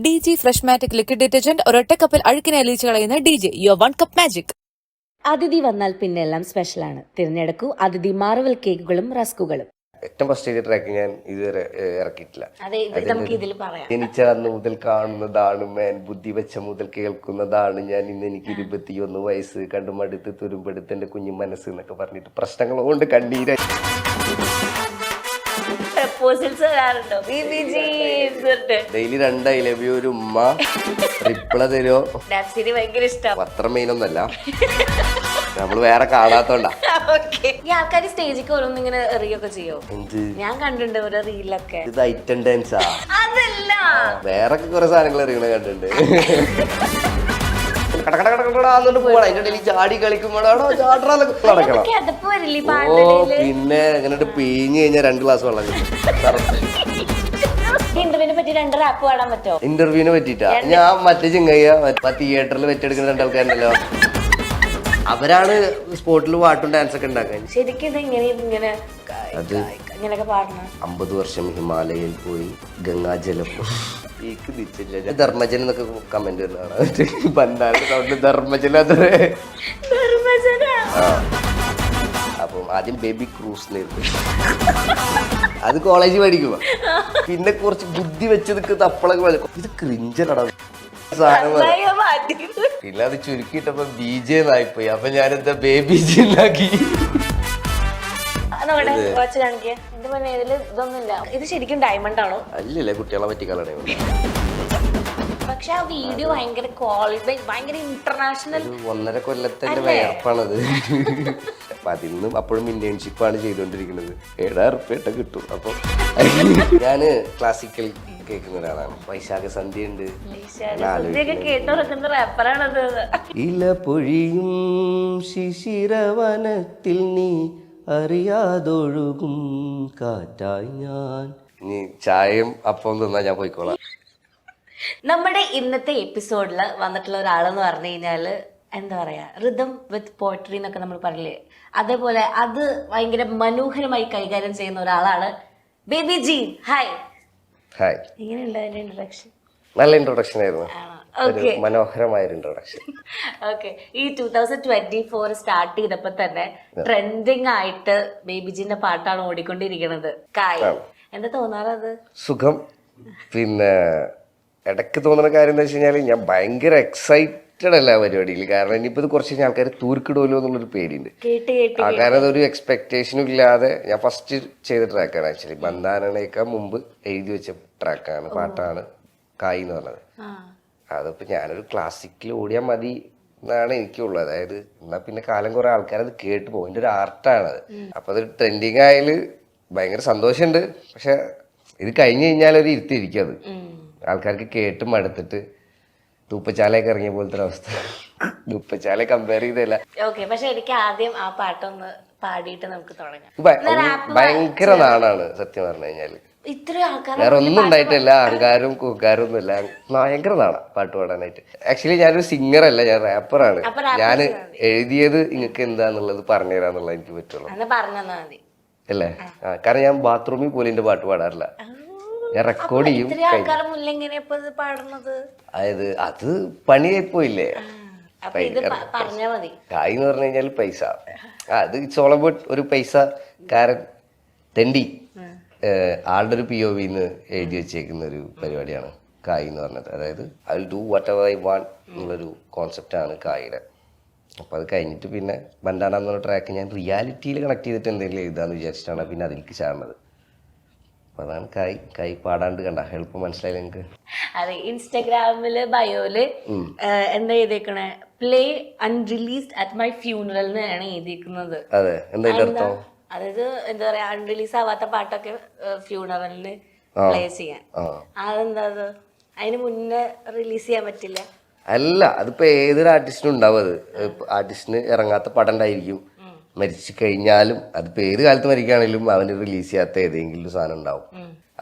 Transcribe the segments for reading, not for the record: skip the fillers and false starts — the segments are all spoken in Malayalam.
DG Freshmatic Liquid Detergent ഒരൊറ്റ കപ്പിൽ അഴുക്കിനെ അലിയിച്ച് കളയുന്ന DG Your One Cup Magic. അതിഥി വന്നാൽ പിന്നെ എല്ലാം സ്പെഷ്യലാണ്. തിരഞ്ഞെടുക്കൂ അതിഥി മാർവൽ കേക്കുകളും റസ്കുകളും. ഏറ്റവും ഫസ്റ്റ് ചെയ്ത ട്രാക്ക് ഞാൻ ഇതുവരെ ഇറക്കിയിട്ടില്ല. ജനിച്ച അന്ന് മുതൽ കാണുന്നതാണ് മേൻ, ബുദ്ധി വെച്ച മുതൽ കേൾക്കുന്നതാണ് ഞാൻ, ഇന്ന് എനിക്ക് 21 വയസ്സ്, കണ്ടുമടുത്ത് തുരുമ്പെടുത്ത് എന്റെ കുഞ്ഞു മനസ്സ് എന്നൊക്കെ പറഞ്ഞിട്ട് പ്രശ്നങ്ങൾ കൊണ്ട് കണ്ണീര ഡെയിലി 2 I love you ഒരു ഉമ്മ റിപ്ലൈ തരോ. പത്രം മെയിനൊന്നല്ല, നമ്മള് വേറെ കാണാത്തോണ്ടാ. ഈ ആൾക്കാര് സ്റ്റേജിൽ ഓരോന്നും ഇങ്ങനെ എറിയൊക്കെ ചെയ്യോ? ഞാൻ കണ്ടിട്ടുണ്ട് ഓരോ റീലൊക്കെ. ഇത് ഐറ്റം ഡാൻസാ, അതല്ല വേറെ കുറെ സാധനങ്ങൾ എറിയണ കണ്ടിട്ടുണ്ട്. കടകടകടകടാന്നിട്ട് പോവാണ്, അതിന്റെ ഇടയിൽ ചാടി കളിക്കുമ്പോഴാണോ ചാടാന്നൊക്കെ നടക്കണം. ഓ പിന്നെ എങ്ങനെ പീഞ്ഞ് കഴിഞ്ഞാൽ 2 ഗ്ലാസ് വെള്ളം ഇന്റർവ്യൂവിനെ പറ്റിട്ടാ. ഞാൻ മറ്റേ ചിങ്ങയ്യ തിയേറ്ററിൽ വെച്ചെടുക്കുന്ന 2 ആൾക്കാരുണ്ടല്ലോ, അവരാണ് സ്പോട്ടിൽ പാട്ടും ഡാൻസ് ഒക്കെ ഉണ്ടാക്കാൻ. അത് 50 വർഷം ഹിമാലയയിൽ പോയി ഗംഗാജലം ധർമ്മജൻ എന്നൊക്കെ കമന്റ് വരുന്നതാണ്. ബന്ധാണ് ധർമ്മജല. അപ്പം ആദ്യം ബേബി ക്രൂസ് അത് കോളേജിൽ പഠിക്കുമ്പോ, പിന്നെ കുറച്ച് ബുദ്ധി വെച്ചത് തപ്പളൊക്കെ ഇത് ക്രിഞ്ചലടാ സാധനം. പിന്നെ അത് ചുരുക്കിയിട്ടപ്പോ BJ എന്നായിപ്പോയി. അപ്പൊ ഞാനെന്താ ബേബി ജി ഉണ്ടാക്കി. ഇത് ശരിക്കും ഡയമണ്ട് ആണോ? അല്ലല്ലേ, കുട്ടികളെ പറ്റിക്കളാണ്. പക്ഷെ ആ വീഡിയോ ഭയങ്കര ക്വാളിറ്റി, ഭയങ്കര ഇന്റർനാഷണൽ. 1.5 കൊല്ലത്തിന്റെ വേർപ്പാണത്. അപ്പൊ അതിന്നും അപ്പോഴും ഇന്റേൺഷിപ്പാണ് ചെയ്തോണ്ടിരിക്കുന്നത്. 7,000 ഉറുപ്പിക കിട്ടും. അപ്പൊ ഞാന് ക്ലാസിക്കൽ കേൾക്കുന്ന ഒരാളാണ്. വൈശാഖ സന്ധ്യ ഉണ്ട്, ഇല പൊഴിയും ശിശിരവനത്തിൽ നീ അറിയാതൊഴുകും കാറ്റായി ഞാൻ. ഇനി ചായയും അപ്പം തിന്നാ ഞാൻ പോയിക്കോളാം. നമ്മുടെ ഇന്നത്തെ എപ്പിസോഡില് വന്നിട്ടുള്ള ഒരാളെന്ന് പറഞ്ഞു കഴിഞ്ഞാല് എന്താ പറയാ, റിതം വിത്ത് പോയട്രി എന്നൊക്കെ നമ്മൾ പറയില്ലേ, അതേപോലെ അത് ഭയങ്കര മനോഹരമായി കൈകാര്യം ചെയ്യുന്ന ഒരാളാണ് ബേബി ജി. ഹായ്. ഹായ്. എങ്ങനെയുണ്ട് അതിന്റെ ഇൻട്രൊഡക്ഷൻ? നല്ല ഇൻട്രൊഡക്ഷൻ ആയിരുന്നു, മനോഹരമായ ഇൻട്രൊഡക്ഷൻ. ഓക്കെ, ഈ 2024 സ്റ്റാർട്ട് ചെയ്തപ്പോ തന്നെ ട്രെൻഡിങ് ആയിട്ട് ബേബിജിന്റെ പാട്ടാണ് ഓടിക്കൊണ്ടിരിക്കുന്നത്. കായ്, എന്താ തോന്നാറത്? സുഖം. പിന്നെ ഇടയ്ക്ക് തോന്നുന്ന കാര്യം എന്താ വെച്ച് കഴിഞ്ഞാൽ ഞാൻ ഭയങ്കര എക്സൈറ്റഡ് അല്ല പരിപാടിയിൽ. കാരണം ഇനിയിപ്പോ ഇത് കുറച്ച് കഴിഞ്ഞാൽ ആൾക്കാർ തൂർക്കിടുമല്ലോ എന്നുള്ളൊരു പേടിയുണ്ട്. കാരണം അതൊരു എക്സ്പെക്ടേഷനും ഇല്ലാതെ ഞാൻ ഫസ്റ്റ് ചെയ്ത ട്രാക്കാണ്. ആക്ച്വലി ബന്ധാനേക്കാൾ മുമ്പ് എഴുതി വെച്ച ട്രാക്കാണ്, പാട്ടാണ് കായ് എന്ന് പറഞ്ഞത്. അതിപ്പോ ഞാനൊരു ക്ലാസിക്കൽ ഓടിയാൽ മതി എന്നാണ് എനിക്കുള്ളത്. അതായത് എന്നാ പിന്നെ കാലം കുറെ ആൾക്കാരത് കേട്ട് പോകും. എൻ്റെ ഒരു ആർട്ടാണത്. അപ്പൊ അത് ട്രെൻഡിങ് ആയാല് ഭയങ്കര സന്തോഷമുണ്ട്. പക്ഷെ ഇത് കഴിഞ്ഞു കഴിഞ്ഞാൽ ഒരു ഇരുത്തിരിക്കും. അത് ആൾക്കാർക്ക് കേട്ടും മടുത്തിട്ട് തൂപ്പച്ചാലയൊക്കെ ഇറങ്ങിയ പോലത്തെ ഒരവസ്ഥ. തൂപ്പച്ചാല കമ്പയർ ചെയ്തല്ല. പക്ഷെ എനിക്ക് ആദ്യം ആ പാട്ടൊന്ന് പാടിയിട്ട് നമുക്ക് തുടങ്ങാം. ഭയങ്കര നാടാണ് സത്യം പറഞ്ഞു കഴിഞ്ഞാല്. വേറെ ഒന്നും ഉണ്ടായിട്ടില്ല, അഹങ്കാരവും കൂക്കാരും ഒന്നുമില്ല. ഭയങ്കര നാടാ പാട്ട് പാടാനായിട്ട്. ആക്ച്വലി ഞാനൊരു സിംഗർ അല്ല, ഞാൻ റാപ്പറാണ്. ഞാൻ എഴുതിയത് നിങ്ങൾക്ക് എന്താന്നുള്ളത് പറഞ്ഞുതരാന്നുള്ളത് എനിക്ക് പറ്റുള്ളൂ അല്ലേ. കാരണം ഞാൻ ബാത്റൂമിൽ പോലും എന്റെ പാട്ട് പാടാറില്ല, ഞാൻ റെക്കോർഡ് ചെയ്യും. അതായത് അത് പണിയായിപ്പോയില്ലേ. കായ് എന്ന് പറഞ്ഞു കഴിഞ്ഞാൽ പൈസ. അത് ഇറ്റ്സ് ഓൾ അബൌട്ട് ഒരു പൈസ. കാരണം തെണ്ടി ആളുടെ ഒരു POVന്ന് എഴുതി വെച്ചേക്കുന്ന ഒരു പരിപാടിയാണ് കായ് എന്ന് പറഞ്ഞത്. അതായത് I will do what ever I want എന്നുള്ളൊരു കോൺസെപ്റ്റാണ് കായുടെ. അപ്പോൾ അത് കഴിഞ്ഞിട്ട് പിന്നെ ബന്ധാന എന്നുള്ള ട്രാക്ക് ഞാൻ റിയാലിറ്റിയിൽ കണക്ട് ചെയ്തിട്ട് എന്തെങ്കിലും എഴുതാന്ന് വിചാരിച്ചിട്ടാണ് പിന്നെ അതിലേക്ക് ചാടുന്നത്. അപ്പൊ അതാണ് കായ്. കായ് പാടാണ്ട് കണ്ട എളുപ്പം മനസ്സിലായില്ല നിങ്ങൾക്ക്? അതെ, ഇൻസ്റ്റാഗ്രാമില് ബയോയില് എന്താ എഴുതിയേക്കണേ, പ്ലേ അൺറിലീസ്ഡ് അറ്റ് മൈ ഫ്യൂണറൽ എന്നാണ് എഴുതിയിരിക്കുന്നത്. അതെ, എന്താ അർത്ഥം? അതായത് എന്താ പറയാ, അൺറിലീസ് ആവാത്ത പാട്ടൊക്കെ ഫ്യൂണറലിന് പ്ലേ ചെയ്യാൻ. അതെന്താ, അതിന് മുന്നേ റിലീസ് ചെയ്യാൻ പറ്റില്ല? അല്ല, അതിപ്പോ ഏതൊരു ആർട്ടിസ്റ്റിനും ഉണ്ടാവും. അത് ആർട്ടിസ്റ്റിന് ഇറങ്ങാത്ത പടം ഉണ്ടായിരിക്കും. മരിച്ചു കഴിഞ്ഞാലും അതിപ്പോ ഏത് കാലത്ത് മരിക്കുകയാണെങ്കിലും അവന് റിലീസ് ചെയ്യാത്ത ഏതെങ്കിലും സാധനം ഉണ്ടാവും.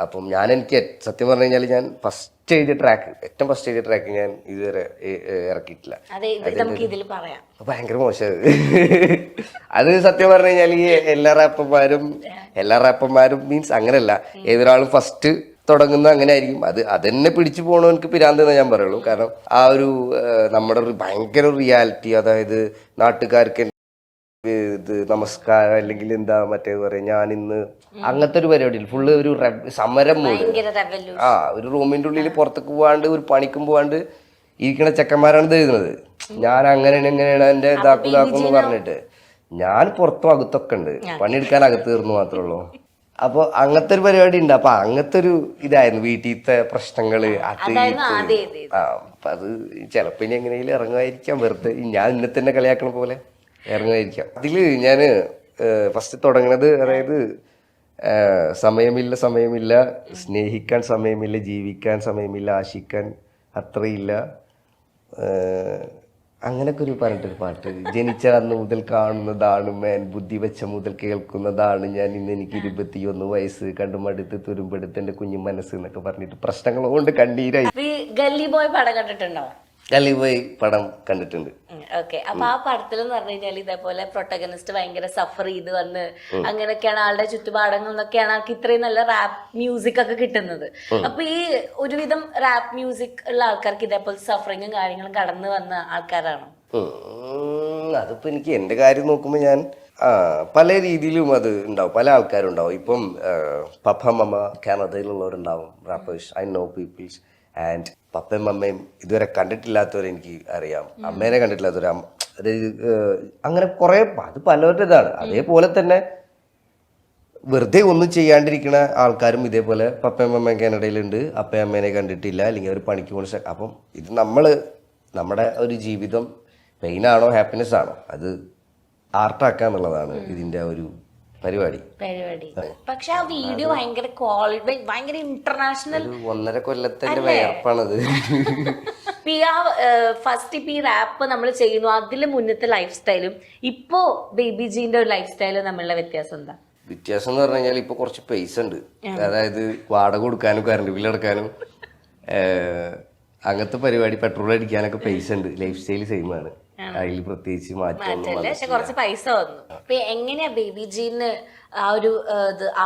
അപ്പം എനിക്ക് സത്യം പറഞ്ഞു കഴിഞ്ഞാൽ ഞാൻ ഫസ്റ്റ് എഴുതിയ ട്രാക്ക്, ഏറ്റവും ഫസ്റ്റ് എഴുതിയ ട്രാക്ക് ഞാൻ ഇതുവരെ ഇറക്കിയിട്ടില്ല. ഭയങ്കര മോശം. അത് സത്യം പറഞ്ഞു കഴിഞ്ഞാൽ ഈ എല്ലാ റാപ്പർമാരും മീൻസ് അങ്ങനെയല്ല, ഏതൊരാളും ഫസ്റ്റ് തുടങ്ങുന്ന അങ്ങനെ ആയിരിക്കും. അതെന്നെ പിടിച്ചു പോകണമെനിക്ക് പിരാന്തെന്ന് ഞാൻ പറയുള്ളൂ. കാരണം ആ ഒരു നമ്മുടെ ഒരു ഭയങ്കര റിയാലിറ്റി, അതായത് നാട്ടുകാർക്ക് ഇത് നമസ്കാരം അല്ലെങ്കിൽ എന്താ മറ്റേ പറയാ ഞാൻ ഇന്ന് അങ്ങനത്തെ ഒരു പരിപാടിയിൽ ഫുള്ള് ഒരു സമരം മൂഡ്. ഒരു റൂമിന്റെ ഉള്ളിൽ പുറത്തേക്ക് പോവാണ്ട് ഒരു പണിക്കും പോവാണ്ട് ഇരിക്കണ ചെക്കന്മാരാണ് ഇത് എഴുതുന്നത്. ഞാൻ അങ്ങനെയാണ് എങ്ങനെയാണ് എന്റെ ഇതാക്കുന്നു പറഞ്ഞിട്ട് ഞാൻ പുറത്തും അകത്തൊക്കെ ഉണ്ട്, പണിയെടുക്കാൻ അകത്ത് തീർന്നു മാത്രമേ ഉള്ളൂ. അപ്പൊ അങ്ങനത്തെ ഒരു പരിപാടി ഉണ്ട്. അപ്പൊ അങ്ങനത്തെ ഒരു ഇതായിരുന്നു വീട്ടിലത്തെ പ്രശ്നങ്ങള്. അപ്പൊ അത് ചിലപ്പോ ഇനി എങ്ങനെയെങ്കിലും ഇറങ്ങുമായിരിക്കാം, വെറുതെ ഞാൻ ഇന്നെ തന്നെ കളിയാക്കണ പോലെ ഇറങ്ങുമായിരിക്കാം. അതില് ഞാന് ഫസ്റ്റ് തുടങ്ങണത്, അതായത് സമയമില്ല, സ്നേഹിക്കാൻ സമയമില്ല, ജീവിക്കാൻ സമയമില്ല, ആശിക്കാൻ അത്രയില്ല, അങ്ങനൊക്കെ ഒരു പറഞ്ഞിട്ടൊരു പാട്ട്. ജനിച്ച അന്ന് മുതൽ കാണുന്നതാണ് മേൻ, ബുദ്ധി വെച്ച മുതൽ കേൾക്കുന്നതാണ് ഞാൻ, ഇന്ന് എനിക്ക് 21 വയസ്സ്, കണ്ടുമടുത്ത് തുരുമ്പെടുത്ത് എന്റെ കുഞ്ഞു മനസ്സ് എന്നൊക്കെ പറഞ്ഞിട്ട് പ്രശ്നങ്ങൾ കൊണ്ട് കണ്ണീരായി. ഗല്ലി ബോയ് പടം കണ്ടിട്ടുണ്ടോ? ഗല്ലി ബോയ് പടം കണ്ടിട്ടുണ്ട്. ഓക്കെ. അപ്പൊ ആ പടത്തിൽ എന്ന് പറഞ്ഞു കഴിഞ്ഞാൽ ഇതേപോലെ പ്രൊട്ടഗണിസ്റ്റ് ഭയങ്കര സഫർ ചെയ്ത് വന്ന് അങ്ങനെയൊക്കെയാണ് ആളുടെ ചുറ്റുപാടങ്ങളിൽ നിന്നൊക്കെയാണ് ആൾക്ക് ഇത്രയും നല്ല റാപ്പ് മ്യൂസിക് ഒക്കെ കിട്ടുന്നത്. അപ്പൊ ഈ ഒരുവിധം റാപ്പ് മ്യൂസിക് ഉള്ള ആൾക്കാർക്ക് ഇതേപോലെ സഫറിങ്ങും കാര്യങ്ങളും കടന്നു വന്ന ആൾക്കാരാണോ? അതിപ്പോ എനിക്ക് എന്റെ കാര്യം നോക്കുമ്പോ ഞാൻ പല രീതിയിലും അത് ഉണ്ടാവും, പല ആൾക്കാരും ഉണ്ടാവും. ഇപ്പം പപ്പ മമ്മ കാനഡയിലുള്ളവരുണ്ടാവും, rappers, I know peoples. And പപ്പയും അമ്മയും ഇതുവരെ കണ്ടിട്ടില്ലാത്തവരെ എനിക്ക് അറിയാം, അമ്മേനെ കണ്ടിട്ടില്ലാത്തവരെ, അതായത് അങ്ങനെ കുറെ, അത് പലവരുടെ ഇതാണ്. അതേപോലെ തന്നെ വെറുതെ ഒന്നും ചെയ്യാണ്ടിരിക്കുന്ന ആൾക്കാരും ഇതേപോലെ പപ്പയും അമ്മയും കാനഡയിലുണ്ട്, അപ്പയും അമ്മേനെ കണ്ടിട്ടില്ല, അല്ലെങ്കിൽ അവർ പണിക്ക് പോകുന്ന. അപ്പം ഇത് നമ്മുടെ ഒരു ജീവിതം പെയിനാണോ ഹാപ്പിനെസ് ആണോ അത് ആർട്ടാക്കുക എന്നുള്ളതാണ് ഇതിന്റെ ഒരു പരിപാടി. പക്ഷെ ആ വീഡിയോ ഭയങ്കര ക്വാളിറ്റി, ഭയങ്കര ഇന്റർനാഷണൽ. 1.5 കൊല്ലത്തിന്റെ വേർപ്പാണത്. ഫസ്റ്റ് ഇപ്പൊ ഈ റാപ്പ് നമ്മൾ ചെയ്യുന്നു, അതില് മുന്നത്തെ ലൈഫ് സ്റ്റൈലും ഇപ്പോ ബേബി ജീന്റെ ഒരു ലൈഫ് സ്റ്റൈലും തമ്മിലുള്ള വ്യത്യാസം എന്താ? വ്യത്യാസം എന്ന് പറഞ്ഞു കഴിഞ്ഞാൽ ഇപ്പൊ കുറച്ച് പൈസ ഉണ്ട്, അതായത് വാടക കൊടുക്കാനും കറണ്ട് ബില്ല് അടക്കാനും അങ്ങനത്തെ പരിപാടി, പെട്രോൾ അടിക്കാനൊക്കെ പൈസ ഉണ്ട്. ലൈഫ് സ്റ്റൈൽ സെയിം ആണ്, അതിൽ പ്രത്യേകിച്ച് മാറ്റം. പക്ഷെ കുറച്ച് പൈസ വന്നു. അപ്പൊ എങ്ങനെയാ ബേബി ജീന് ആ ഒരു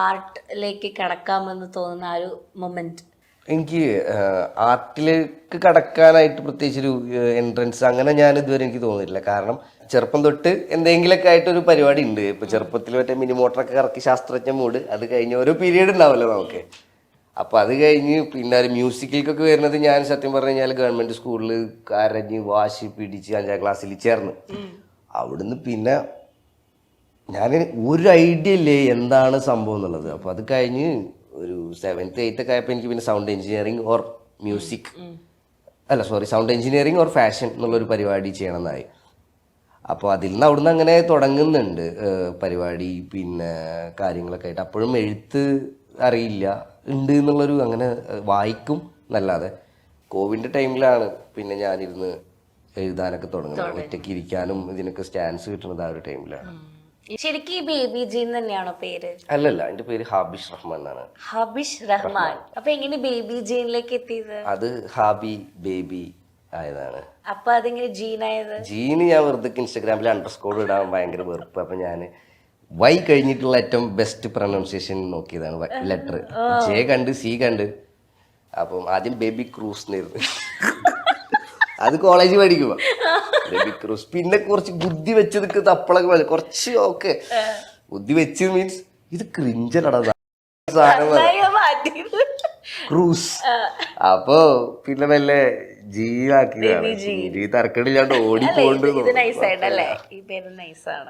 ആർട്ടിലേക്ക് കടക്കാമെന്ന് തോന്നുന്ന ആ ഒരു മൊമെന്റ്? എനിക്ക് ആർട്ടിലേക്ക് കടക്കാനായിട്ട് പ്രത്യേകിച്ചൊരു എൻട്രൻസ് അങ്ങനെ ഞാൻ ഇതുവരെ എനിക്ക് തോന്നിയിട്ടില്ല. കാരണം ചെറുപ്പം തൊട്ട് എന്തെങ്കിലുമൊക്കെ ആയിട്ടൊരു പരിപാടി ഉണ്ട്. ഇപ്പൊ ചെറുപ്പത്തിൽ മറ്റേ മിനി മോട്ടറൊക്കെ കറക്കി ശാസ്ത്രജ്ഞ മൂഡ്, അത് കഴിഞ്ഞ് ഓരോ പീരീഡ് ഉണ്ടാവല്ലോ നമുക്ക്. അപ്പൊ അത് കഴിഞ്ഞ് പിന്നെ ഒരു മ്യൂസിക്കിലേക്കൊക്കെ വരുന്നത് ഞാൻ സത്യം പറഞ്ഞു കഴിഞ്ഞാൽ ഗവൺമെന്റ് സ്കൂളിൽ കരഞ്ഞ് വാശി പിടിച്ച് 5ാം ക്ലാസ്സിൽ ചേർന്ന്. അവിടുന്ന് പിന്നെ ഞാൻ ഒരു ഐഡിയ ഇല്ലേ എന്താണ് സംഭവം എന്നുള്ളത്. അപ്പൊ അത് കഴിഞ്ഞ് ഒരു 7th 8th ഒക്കെ ആയപ്പോൾ എനിക്ക് പിന്നെ sound engineering or music sound engineering or fashion എന്നുള്ളൊരു പരിപാടി ചെയ്യണമെന്നായി. അപ്പോൾ അതിൽ നിന്ന് അവിടുന്ന് അങ്ങനെ തുടങ്ങുന്നുണ്ട് പരിപാടി, പിന്നെ കാര്യങ്ങളൊക്കെ ആയിട്ട്. അപ്പോഴും എഴുത്ത് അറിയില്ല, ഉണ്ട് എന്നുള്ളൊരു, അങ്ങനെ വായിക്കും എന്നല്ലാതെ. കോവിഡിന്റെ ടൈമിലാണ് പിന്നെ ഞാനിരുന്ന് എഴുതാനൊക്കെ തുടങ്ങുന്നത്, ഒറ്റയ്ക്ക് ഇരിക്കാനും ഇതിനൊക്കെ സ്റ്റാൻസ് കിട്ടുന്നത് ആ ഒരു ടൈമിലാണ്. ശരിക്കും ബേബി ജീൻ തന്നെയാണോ പേര്? അല്ലല്ല, എന്റെ പേര് ഹാബിഷ് റഹ്മാൻ എന്നാണ്. ഹാബിഷ് റഹ്മാൻ. അപ്പൊ എങ്ങനെ ബേബി ജീനിലേക്ക് എത്തിയത്? അത് ഹാബി ബേബി ആയതാണ്. അപ്പൊ അതെങ്ങനെ ജീനായത്? ജീന് ഞാൻ വെറുതെ ഇൻസ്റ്റാഗ്രാമിൽ _ ഇടാൻ ഭയങ്കര വെറുപ്പ്. അപ്പൊ ഞാൻ വൈ കഴിഞ്ഞിട്ടുള്ള ഏറ്റവും ബെസ്റ്റ് പ്രൊനൗൺസിയേഷൻ നോക്കിയതാണ് ലെറ്റർ. ജെ കണ്ട് സി കണ്ട്. അപ്പം ആദ്യം ബേബി ക്രൂസ് എന്നായിരുന്നു, അത് കോളേജിൽ പഠിക്കുമ്പോ ബേബി ക്രൂസ്. പിന്നെ കുറച്ച് ബുദ്ധി വെച്ച് നിൽക്കുന്നത് അപ്പളൊക്കെ കുറച്ച് ഓക്കെ ബുദ്ധി വെച്ച് മീൻസ് ഇത് ക്രിഞ്ചലടാ ക്രൂസ്. അപ്പൊ പിന്നെ മെല്ലെ ജീവാക്കിയതാണ്. ജീ തർക്കടില്ലാണ്ട് ഓടിപ്പോണ്ട്.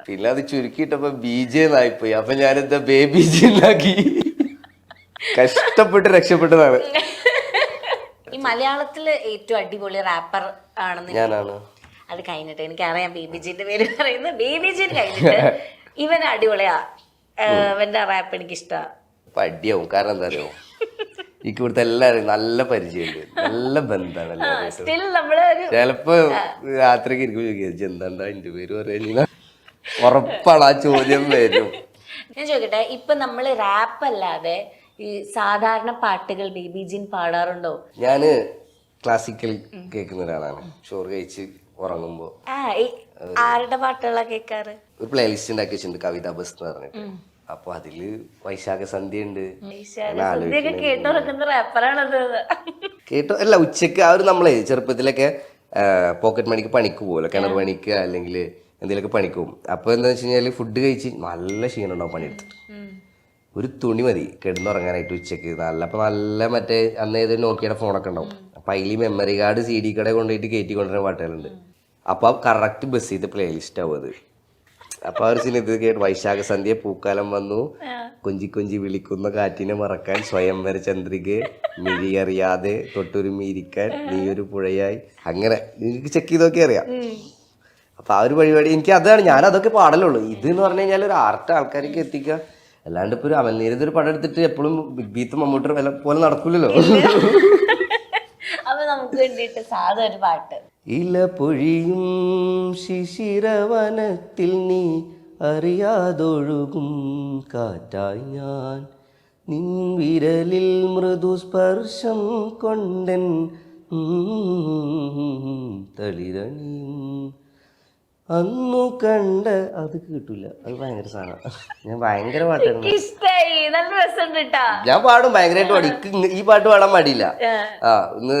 പിന്നെ അത് ചുരുക്കിയിട്ടപ്പോ BJ എന്നായിപ്പോയി. അപ്പൊ ഞാനെന്താ ബേബി ജി ഉണ്ടാക്കി, കഷ്ടപ്പെട്ട് രക്ഷപ്പെട്ടതാണ്. ഈ മലയാളത്തില് ഏറ്റവും അടിപൊളി റാപ്പർ ആണെന്ന് ഞാനാണ്. അത് കഴിഞ്ഞിട്ട് എനിക്കറിയാം ബേബി ജിന്റെ പേര് പറയുന്നത്. ബേബി ജിന് കഴിഞ്ഞിട്ട് ഇവൻ അടിപൊളിയാ, ഇവന്റെ റാപ്പ് എനിക്കിഷ്ടമാണ്. അപ്പൊ അടിയാവും. കാരണം എന്താ അറിയോ, എനിക്ക് ഇവിടുത്തെ എല്ലാരും നല്ല പരിചയമുണ്ട്, നല്ല ബന്ധമാണ് എല്ലാവരും. ചിലപ്പോ രാത്രിക്ക് ഇരിക്കും എന്താ എന്റെ പേര് പറയുന്ന ഉറപ്പാണ് ആ ചോദ്യം വരും. ഞാൻ ചോദിക്കട്ടെ, ഇപ്പൊ നമ്മള് റാപ്പ് അല്ലാതെ ഈ സാധാരണ പാട്ടുകൾ ബേബി ജിൻ പാടാറുണ്ടോ? ഞാന് ക്ലാസിക്കൽ കേൾക്കുന്ന ഒരാളാണ്. ചോറ് കഴിച്ച് ഉറങ്ങുമ്പോ. ആരുടെ പാട്ടുകളാ കേൾക്കാറ്? ഒരു പ്ലേലിസ്റ്റ് ഉണ്ടാക്കി വെച്ചിട്ടുണ്ട്, കവിതാ ബസ് എന്ന് പറഞ്ഞിട്ട്. അപ്പൊ അതില് വൈശാഖ സന്ധ്യ ഉണ്ട്. കേട്ടോറക്കുന്ന റാപ്പറാണത്. കേട്ടോ അല്ല, ഉച്ചക്ക് ആ ഒരു നമ്മളെ ചെറുപ്പത്തിലൊക്കെ പോക്കറ്റ് മണിക്ക് പണിക്ക് പോകുമല്ലോ, കിണർ പണിക്ക് അല്ലെങ്കിൽ എന്തെങ്കിലുമൊക്കെ പണിക്ക് പോകും. അപ്പൊ എന്താ വെച്ച് കഴിഞ്ഞാല് ഫുഡ് കഴിച്ച് നല്ല ക്ഷീണം ഉണ്ടാവും പണിയെടുത്തിട്ട്. ഒരു തുണി മതി കിടന്നുറങ്ങാനായിട്ട് ഉച്ചക്ക്. അപ്പൊ നല്ല മറ്റേ അന്ന് ഏത് നോക്കിയുടെ ഫോണൊക്കെ ഉണ്ടാവും. അപ്പൊ അതിൽ മെമ്മറി കാർഡ് CD കട കൊണ്ടുപോയിട്ട് കയറ്റി കൊണ്ടുവരുന്ന പാട്ടുകളുണ്ട്. അപ്പൊ കറക്റ്റ് ബസ് ചെയ്ത് പ്ലേലിസ്റ്റ് ആവും അത്. അപ്പൊ ആ ഒരു സിനിമ ഇത് കേട്ട് വൈശാഖ സന്ധ്യ പൂക്കാലം വന്നു, കൊഞ്ചി കൊഞ്ചി വിളിക്കുന്ന കാറ്റിനെ മറക്കാൻ, സ്വയംവര ചന്ദ്രിക, മിഴിയറിയാതെ തൊട്ടൊരുമിയിരിക്കാൻ, നീയൊരു പുഴയായി, അങ്ങനെ എനിക്ക് ചെക്ക് ചെയ്തൊക്കെ അറിയാം. അപ്പൊ ആ ഒരു പരിപാടി എനിക്ക് അതാണ്, ഞാൻ അതൊക്കെ പാടലുള്ളൂ. ഇത് എന്ന് പറഞ്ഞു കഴിഞ്ഞാൽ ഒരു ആർട്ട് ആൾക്കാർക്ക് എത്തിക്കുക. അല്ലാണ്ട് ഇപ്പൊ ഒരു അമൽനീരത് ഒരു പടം എടുത്തിട്ട് എപ്പോഴും ബിഗ് ബീത്ത് മമ്മൂട്ടി വില പോലെ നടക്കൂലല്ലോ. അപ്പൊ നമുക്ക് വേണ്ടിട്ട് സാധാ ഒരു പാട്ട്. ഇല പൊഴിയും ശിശിരവനത്തിൽ നീ അറിയാതൊഴുകും കാറ്റായി ഞാൻ, നിൻ വിരലിൽ മൃദുസ്പർശം കൊണ്ടൻ തളിരണിയും അന്നു കണ്ട. അത് കിട്ടൂല, അത് ഭയങ്കര സാധനം. ഞാൻ ഭയങ്കര പാട്ടാണ്, ഇഷ്ടായി, നല്ല രസമുണ്ട് കേട്ടാ. ഞാൻ പാടും ഭയങ്കരമായിട്ട് പാടും. ഈ പാട്ട് പാടാൻ പാടില്ല. ഒന്ന്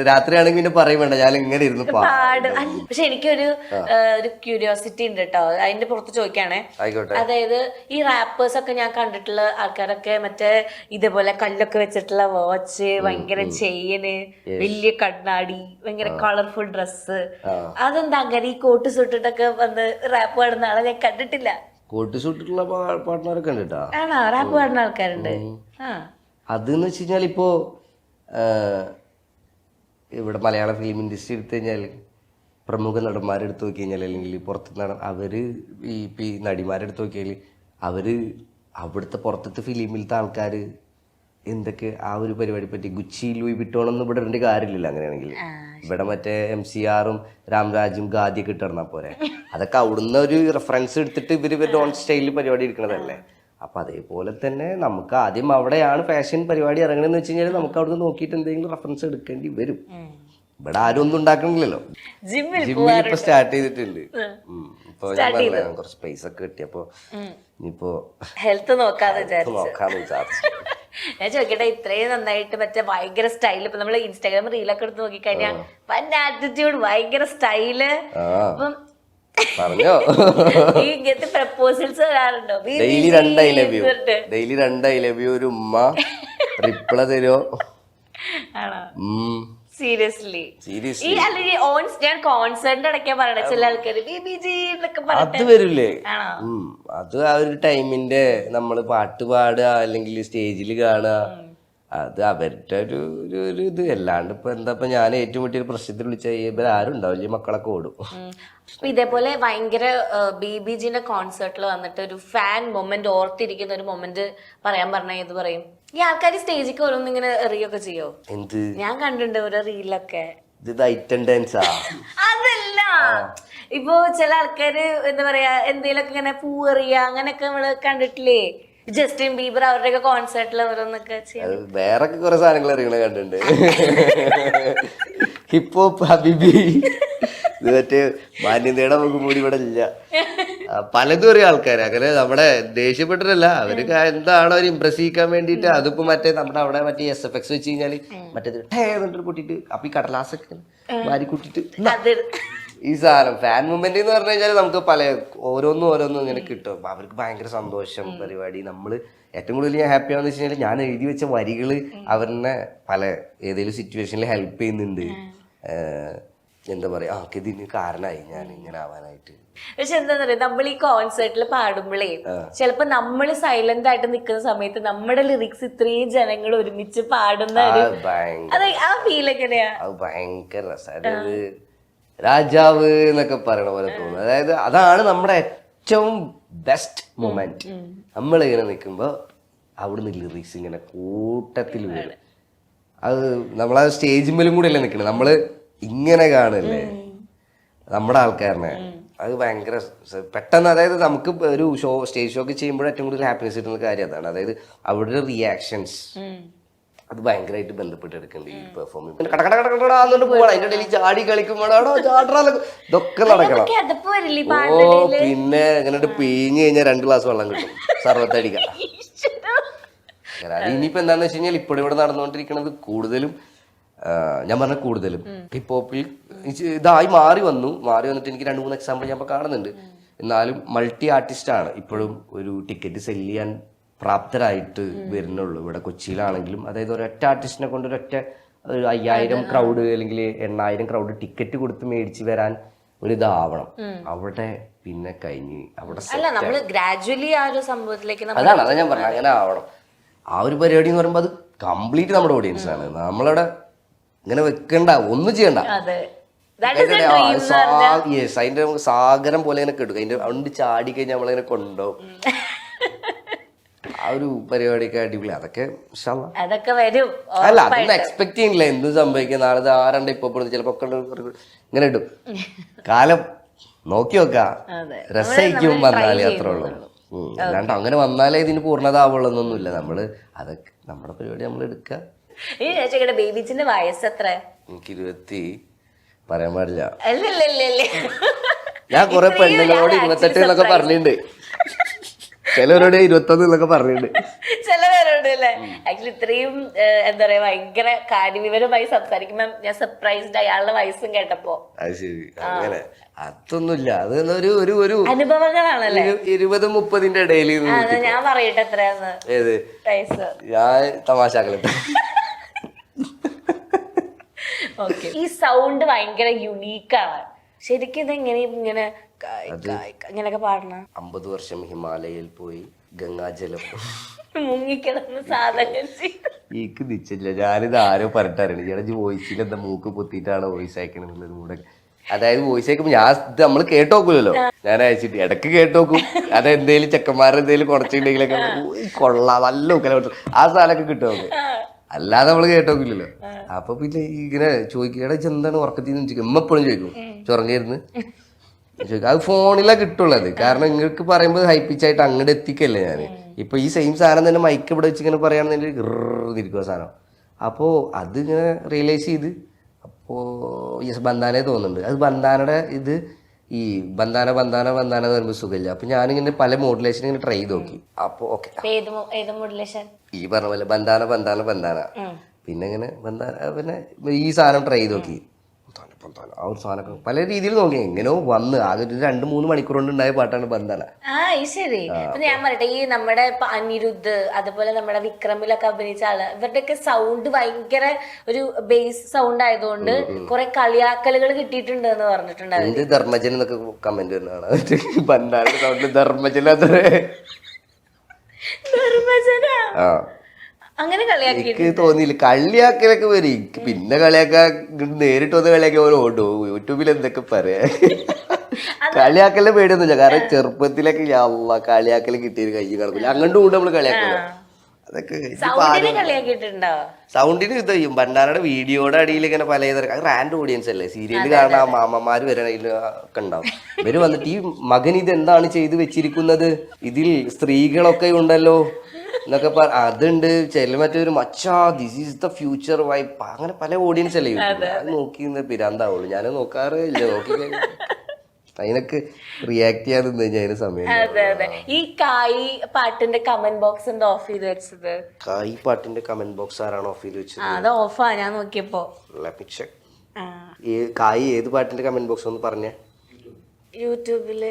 രാത്രിയാണെങ്കിൽ പിന്നെ പറയും വേണ്ട, ഞാൻ ഇങ്ങനെ ഇരുന്ന് പാടും. പക്ഷെ എനിക്കൊരു ക്യൂരിയോസിറ്റി ഉണ്ട് കേട്ടോ, അതിന്റെ പുറത്ത് ചോദിക്കാണേ. ആയിക്കോട്ടെ. അതായത് ഈ റാപ്പേഴ്സ് ഒക്കെ ഞാൻ കണ്ടിട്ടുള്ള ആൾക്കാരൊക്കെ മറ്റേ ഇതേപോലെ കല്ലൊക്കെ വെച്ചിട്ടുള്ള വാച്ച്, ഭയങ്കര ചെയിന്, വലിയ കണ്ണാടി, ഭയങ്കര കളർഫുൾ ഡ്രസ്സ്, അതെന്താ അങ്ങനെ ഈ കോട്ട് സുട്ടിട്ടൊക്കെ വന്ന് റാപ്പ് പാടുന്ന ആളെ ഞാൻ കണ്ടിട്ടില്ല. കോട്ട് സൂട്ടിട്ടുള്ള പാർട്ട്ണറൊക്കെ ഉണ്ട് കേട്ടോ. ആണോ? റാപ്പ് പാടുന്ന ആൾക്കാരുണ്ട്. അതെന്ന് വെച്ച് കഴിഞ്ഞാൽ ഇപ്പോ ഇവിടെ മലയാള ഫിലിം ഇൻഡസ്ട്രി എടുത്തു കഴിഞ്ഞാൽ പ്രമുഖ നടന്മാരെടുത്ത് നോക്കി കഴിഞ്ഞാൽ, അല്ലെങ്കിൽ പുറത്ത് അവര് ഈ നടിമാരെടുത്ത് നോക്കിയാൽ അവര് അവിടുത്തെ പുറത്തത്തെ ഫിലിമിലത്തെ ആൾക്കാർ എന്തൊക്കെ ആ ഒരു പരിപാടി പറ്റി ഗുച്ചി ലൂയി വിട്ടോണൊന്നും ഇവിടെ ഇടേണ്ട കാര്യമില്ല. അങ്ങനെയാണെങ്കിൽ ഇവിടെ മറ്റേ MCR-ഉം രാംരാജും ഗാദിയൊക്കെ ഇട്ടിറന്നാ പോരെ. അതൊക്കെ അവിടുന്ന് ഒരു റെഫറൻസ് എടുത്തിട്ട് ഇവര് ഓൺ സ്റ്റൈലിൽ പരിപാടി എടുക്കണതല്ലേ. അപ്പൊ അതേപോലെ തന്നെ നമുക്ക് ആദ്യം അവിടെയാണ് ഫാഷൻ പരിപാടി ഇറങ്ങണമെന്ന് വെച്ച് കഴിഞ്ഞാൽ നമുക്ക് അവിടുന്ന് നോക്കിയിട്ട് എന്തെങ്കിലും റെഫറൻസ് എടുക്കേണ്ടി വരും. ഇവിടെ ആരും ഒന്നും ഉണ്ടാക്കണില്ലല്ലോ. ജിമ്മിൽ ഇപ്പൊ സ്റ്റാർട്ട് ചെയ്തിട്ടുണ്ട്. ഇപ്പൊ ഞാൻ പറഞ്ഞ കുറച്ച് പൈസ ഒക്കെ കിട്ടിയപ്പോ ഇനിയിപ്പോ ഹെൽത്ത് നോക്കാന്ന് വിചാരിച്ചു. ഞാൻ ചോദിക്കട്ടെ, ഇത്രയും നന്നായിട്ട് മറ്റേ ഭയങ്കര സ്റ്റൈല്, ഇപ്പൊ നമ്മള് ഇൻസ്റ്റാഗ്രാം റീലൊക്കെ എടുത്ത് നോക്കിക്കഴിഞ്ഞാൽ പല ആറ്റിറ്റ്യൂഡ്, ഭയങ്കര സ്റ്റൈല്. അപ്പം പറഞ്ഞോ, ഇങ്ങനത്തെ പ്രപ്പോസൽസ് വരാറുണ്ടോ? ഡെയിലി 2 I love you ഒരു ഉമ്മ റിപ്ലൈ തരോ? സീരിയസ്ലി ഈ അല്ലെങ്കിൽ ഞാൻ കോൺസേർട്ടിന്റെ ഇടയ്ക്കാ പറയണ ചില ആൾക്കാര് BBG എന്നൊക്കെ അത് വരില്ലേ. അത് ആ ഒരു ടൈമിന്റെ നമ്മള് പാട്ട് പാടുക അല്ലെങ്കിൽ സ്റ്റേജിൽ കാണുക, അത് അവരുടെ ഒരു ഇത്. അല്ലാണ്ട് ഇപ്പൊ എന്താ, ഇപ്പൊ ഞാൻ ഏറ്റവും വലിയൊരു പ്രശ്നത്തിൽ വിളിച്ചാൽ ഇവരാരും ഉണ്ടാവില്ല, മക്കളൊക്കെ ഓടും. ഇതേപോലെ ഭയങ്കര BBGന്റെ കോൺസേർട്ടിൽ വന്നിട്ട് ഒരു ഫാൻ മൊമെന്റ്, ഓർത്തിരിക്കുന്ന ഒരു മൊമെന്റ് പറയാൻ പറഞ്ഞ ഏത് പറയും? ഈ ആൾക്കാർ സ്റ്റേജിക്ക് ഓരോന്നും ഇങ്ങനെ എറിയൊക്കെ ചെയ്യോ? എന്ത് ഞാൻ കണ്ടിട്ടുണ്ട് ഓരോ റീലൊക്കെ. അതല്ല, ഇപ്പൊ ചില ആൾക്കാര് എന്താ പറയാ, എന്തേലൊക്കെ ഇങ്ങനെ പൂവെറിയ അങ്ങനെയൊക്കെ നമ്മള് കണ്ടിട്ടില്ലേ? ജസ്റ്റിൻ ബീബർ അവരുടെയൊക്കെ കോൺസേർട്ടിൽ ഓരോന്നൊക്കെ ചെയ്യാം. വേറെ കുറെ സാധനങ്ങൾ അറിയണ കണ്ടിട്ടുണ്ട്. ഹിപ്പ് ഹോപ്പ് ഹബീബി, ഇത് മറ്റേ മാന്യതയുടെ മുഖംമൂടി ഇവിടെ ഇല്ല. പലതും അറിയാം ആൾക്കാര്. അങ്ങനെ നമ്മുടെ ദേഷ്യപ്പെട്ടിട്ടല്ല, അവര് എന്താണോ അവർ ഇംപ്രസ് ചെയ്യിക്കാൻ വേണ്ടിട്ട്. അതിപ്പോ മറ്റേ നമ്മുടെ അവിടെ മറ്റേ SFX വെച്ച് കഴിഞ്ഞാല് മറ്റേത് എന്നിട്ട് പൊട്ടിട്ട് അപ്പൊ ഈ കടലാസൊക്കെ മാരി കൂട്ടിട്ട് ഈ സാധനം ഫാൻ മൂവ്മെന്റ് എന്ന് പറഞ്ഞു കഴിഞ്ഞാൽ നമുക്ക് പല ഓരോന്നും ഇങ്ങനെ കിട്ടും. അവർക്ക് ഭയങ്കര സന്തോഷം പരിപാടി. നമ്മള് ഏറ്റവും കൂടുതൽ ഞാൻ ഹാപ്പി ആണെന്ന് വെച്ച് കഴിഞ്ഞാൽ ഞാൻ എഴുതി വെച്ച വരികള് അവരെ പല ഏതെങ്കിലും സിറ്റുവേഷനിൽ ഹെൽപ്പ് ചെയ്യുന്നുണ്ട്. എന്താ പറയാ, ഇതിന് കാരണമായി ഞാൻ ഇങ്ങനെ ആവാനായിട്ട്. പക്ഷെ എന്താ പറയാ, നമ്മൾ ഈ കോൺസേർട്ടിൽ പാടുമ്പോഴേ ചിലപ്പോ നമ്മള് സൈലന്റ് ആയിട്ട് നിൽക്കുന്ന സമയത്ത് നമ്മുടെ ലിറിക്സ് ഇത്രയും ജനങ്ങൾ ഒരുമിച്ച് പാടുന്ന ആ ഫീൽ എങ്ങനെയാ? അത് ഭയങ്കര രസം. അതായത് രാജാവ് എന്നൊക്കെ പറയണ പോലെ തോന്നുന്നു. അതായത് അതാണ് നമ്മുടെ ഏറ്റവും ബെസ്റ്റ് മൊമെന്റ്. നമ്മളിങ്ങനെ നിൽക്കുമ്പോ അവിടുന്ന് ലിറിക്സ് ഇങ്ങനെ കൂട്ടത്തിൽ വരും. അത് നമ്മളാ സ്റ്റേജിന്മേലും കൂടെ അല്ലേ നിൽക്കണേ, നമ്മള് ഇങ്ങനെ കാണല്ലേ നമ്മുടെ ആൾക്കാരനെ. അത് ഭയങ്കര പെട്ടെന്ന്, അതായത് നമുക്ക് ഒരു സ്റ്റേജ് ഷോ ഒക്കെ ചെയ്യുമ്പോൾ ഏറ്റവും കൂടുതൽ ഹാപ്പിനെസ് കിട്ടുന്ന കാര്യം അതാണ്. അതായത് അവരുടെ റിയാക്ഷൻസ്, അത് ഭയങ്കരമായിട്ട് ബന്ധപ്പെട്ട് എടുക്കേണ്ടി ഈ പെർഫോമിംഗ് കടകടകടകടാന്നോട്ട് പോകണം. അതിന്റെ ഇടയിൽ ചാടി കളിക്കുമ്പോഴാണോ ചാടാ ഇതൊക്കെ നടക്കണം. ഓ പിന്നെ എങ്ങനെ പിഴിഞ്ഞ് കഴിഞ്ഞാൽ 2 ഗ്ലാസ് വെള്ളം കിട്ടും സർവത്തടിക്കാം. അത് ഇനിയിപ്പോ എന്താന്ന് വെച്ച് കഴിഞ്ഞാൽ ഇപ്പോഴും ഇവിടെ നടന്നുകൊണ്ടിരിക്കുന്നത് കൂടുതലും ഞാൻ പറഞ്ഞ കൂടുതലും ഹിപ്പ് ഹോപ്പിൽ ഇതായി മാറി വന്നിട്ട് എനിക്ക് 2-3 എക്സാമ്പിൾ ഞാൻ ഇപ്പൊ കാണുന്നുണ്ട്. എന്നാലും മൾട്ടി ആർട്ടിസ്റ്റ് ആണ് ഇപ്പോഴും ഒരു ടിക്കറ്റ് സെല് ചെയ്യാൻ പ്രാപ്തരായിട്ട് വരുന്നുള്ളൂ ഇവിടെ കൊച്ചിയിലാണെങ്കിലും. അതായത് ഒരൊറ്റ ആർട്ടിസ്റ്റിനെ കൊണ്ട് ഒരൊറ്റ 5000 ക്രൗഡ് അല്ലെങ്കിൽ 8000 ക്രൗഡ് ടിക്കറ്റ് കൊടുത്ത് മേടിച്ച് വരാൻ ഒരു ഇതാവണം. അവിടെ പിന്നെ കഴിഞ്ഞ് അവിടെ അതാണ് ഞാൻ പറഞ്ഞത്, അങ്ങനെ ആവണം. ആ ഒരു പരിപാടി എന്ന് പറയുമ്പോൾ അത് കംപ്ലീറ്റ് നമ്മുടെ ഓഡിയൻസ് ആണ്. നമ്മളവിടെ ഇങ്ങനെ വെക്കണ്ട, ഒന്നും ചെയ്യണ്ട. അതിന്റെ സാഗരം പോലെ ഇങ്ങനെ കിട്ടും. അതിന്റെ അവിടെ ചാടി കഴിഞ്ഞാൽ നമ്മളിങ്ങനെ കൊണ്ടുപോകും. ആ ഒരു പരിപാടിയൊക്കെ അടിപൊളി. അതൊക്കെ വരും. അല്ല, അതൊന്നും എക്സ്പെക്ട് ചെയ്യുന്നില്ല എന്ത് സംഭവിക്കും. നാളെ ആരണ്ട് ഇപ്പൊ ചിലപ്പോ ഇങ്ങനെ ഇടും. കാലം നോക്കി നോക്കാം, രസമായിരിക്കും വന്നാലേ അത്രേ ഉള്ളൂ. അല്ലാണ്ട് അങ്ങനെ വന്നാലേ ഇതിന് പൂർണ്ണത ആവുള്ളൊന്നുമില്ല. നമ്മള് അതൊക്കെ നമ്മുടെ പരിപാടി നമ്മൾ എടുക്കുക. ബേബിച്ചിന്റെ വയസ്സ് എത്ര? എനിക്ക് 20 പറയാൻ പാടില്ല. ഞാൻ കുറെ പെണ്ണുങ്ങളോട് 28 എന്നൊക്കെ പറഞ്ഞിട്ടുണ്ട്, ചിലവരോട് 21 എന്നൊക്കെ പറഞ്ഞിട്ടുണ്ട്. ചിലവരോട് അല്ലേ. ആക്ച്വലി ഇത്രയും എന്താ പറയാ ഭയങ്കര കാര്യവിവരമായി സംസാരിക്കുമ്പോ ഞാൻ സർപ്രൈസ്ഡ് അയാളുടെ വയസ്സും കേട്ടപ്പോ. അത് ശരി, അങ്ങനെ അതൊന്നുമില്ല. അത് ഒരു അനുഭവങ്ങളാണല്ലേ. 20-30 ഇടയിൽ. ഞാൻ പറയട്ടെ എത്രയാന്ന്. ഏത് വയസ്സ്? ഞാൻ തമാശാക്കളെ. ഈ സൗണ്ട് ഭയങ്കര യുണീക്കാണ് ശരിക്കും. ഇത് ഇങ്ങനെ ഇങ്ങനെയൊക്കെ പാടണം. 50 വർഷം ഹിമാലയയിൽ പോയി ഗംഗാജലം മുങ്ങിക്കിടന്ന് സാധനം ഈക്ക് നിച്ചില്ല. ഞാനിത് ആരോ പറഞ്ഞിട്ടാണ് ചേട്ടാ വോയിസിൽ എന്താ മൂക്ക് പൊത്തിയിട്ടാണ് വോയിസ് അയക്കണെന്നുള്ളത് കൂടെ. അതായത് വോയിസ് അയക്കുമ്പോൾ ഞാൻ ഇത് നമ്മൾ കേട്ടോക്കൂലല്ലോ, ഞാൻ അയച്ചിട്ട് ഇടക്ക് കേട്ടോക്കും. അതെന്തേലും ചെക്കന്മാരെന്തേലും കുറച്ചുണ്ടെങ്കിലൊക്കെ കൊള്ളാം നല്ല ഉക്കല ആ സാധനമൊക്കെ കിട്ടും. അല്ലാതെ നമ്മള് കേട്ടോക്കില്ലല്ലോ. അപ്പൊ പിന്നെ ഇങ്ങനെ ചോദിക്കട എന്താണ് ഉറക്കത്തിൽ നിന്ന് ചോദിക്കും. എപ്പോഴും ചോദിക്കും ചുറങ്ങിയിരുന്ന് ചോദിക്കും. അത് ഫോണിലാ കിട്ടുള്ളത്. കാരണം നിങ്ങൾക്ക് പറയുമ്പോൾ ഹൈപ്പിച്ചായിട്ട് അങ്ങോട്ട് എത്തിക്കല്ലേ ഞാൻ. ഇപ്പൊ ഈ സെയിം സാധനം തന്നെ മൈക്ക് ഇവിടെ വെച്ച് ഇങ്ങനെ പറയുകയാണെന്നുണ്ടെങ്കിൽ ഇരിക്കുക സാധനം. അപ്പോ അത് ഇങ്ങനെ റിയലൈസ് ചെയ്ത് അപ്പോ ബന്ധാനെ തോന്നുന്നുണ്ട്. അത് ബന്ധാനയുടെ ഇത് ഈ ബന്ധാന എന്ന് പറയുമ്പോൾ സുഖമില്ല. അപ്പൊ ഞാനിങ്ങനെ പല മോഡുലേഷൻ ഇങ്ങനെ ട്രൈ ചെയ്ത് നോക്കി. അപ്പൊ ഓക്കെ ഈ പറഞ്ഞ പോലെ ബന്ധാന പിന്നെ ഇങ്ങനെ പിന്നെ ഈ സാധനം ട്രൈ ചെയ്ത് നോക്കി. ആ ഒരു സാധനം പല രീതിയിൽ നോക്കി. എങ്ങനെയോ വന്ന് ആകെ 2-3 മണിക്കൂർ കൊണ്ട് ഉണ്ടായ പാട്ടാണ് ബന്ധാന. ശരി. ഞാൻ പറയട്ടെ, ഈ നമ്മുടെ അനിരുദ്ധ് അതുപോലെ നമ്മുടെ വിക്രമിലൊക്കെ അഭിനയിച്ച ആള് ഇവരുടെയൊക്കെ സൗണ്ട് ഭയങ്കര ഒരു ബേസ് സൗണ്ട് ആയതുകൊണ്ട് കുറെ കളിയാക്കലുകൾ കിട്ടിയിട്ടുണ്ട് എന്ന് പറഞ്ഞിട്ടുണ്ടായിരുന്നു. ധർമ്മജൻ എന്നൊക്കെ കമന്റ് വരുന്നതാണ്. ബന്ധാന സൗണ്ട് ധർമ്മജൻ അത്ര അങ്ങനെ കളിയാക്കി തോന്നിയില്ല. കളിയാക്കലൊക്കെ വരും. പിന്നെ കളിയാക്കാൻ നേരിട്ട് വന്ന് കളിയാക്കിയ പോലെ ഓടോ യൂട്യൂബിൽ എന്തൊക്കെ പറയാ. കളിയാക്കലിന്റെ പേടിയൊന്നുമില്ല. കാരണം ചെറുപ്പത്തിലൊക്കെ കളിയാക്കല് കിട്ടിയൊരു കൈ കിടക്കില്ല. അങ്ങോട്ടും കൂടെ നമ്മള് കളിയാക്കില്ല. അതൊക്കെ സൗണ്ടിന് ഇത് ചെയ്യും. ബണ്ടാനയുടെ വീഡിയോയുടെ അടിയിൽ ഇങ്ങനെ പലതരം അത് റാൻഡ് ഓഡിയൻസ് അല്ലേ. സീരിയല് കാണാൻ മാമന്മാര് വരെ ഒക്കെ ഉണ്ടാവും. ഇവര് വന്നിട്ട് ഈ മകൻ ഇത് എന്താണ് ചെയ്ത് വെച്ചിരിക്കുന്നത്, ഇതിൽ സ്ത്രീകളൊക്കെ ഉണ്ടല്ലോ എന്നൊക്കെ അതുണ്ട്. ചില മറ്റൊരു മച്ചാ this is the future vibe അങ്ങനെ പല ഓഡിയൻസ് അല്ലേ നോക്കി പിരാന്താവുള്ളൂ. ഞാൻ നോക്കാറേ ഇല്ല. നോക്കി അതിനൊക്കെ റിയാക്ട് ചെയ്യാൻ നിന്ന് കഴിഞ്ഞാൽ അതിന് സമയം. ഈ കായ് പാട്ടിന്റെ കമന്റ് ബോക്സ് എന്താ ഓഫ് ചെയ്ത് വെച്ചത്? കായ് പാട്ടിന്റെ കമന്റ് ബോക്സ് ആരാണ് ഓഫ് ചെയ്ത് വെച്ചത്? അത് ഓഫാ ഞാൻ നോക്കിയപ്പോ. കായ് ഏത് പാട്ടിന്റെ കമന്റ് ബോക്സ് ഒന്ന് പറഞ്ഞേ. യൂട്യൂബിൽ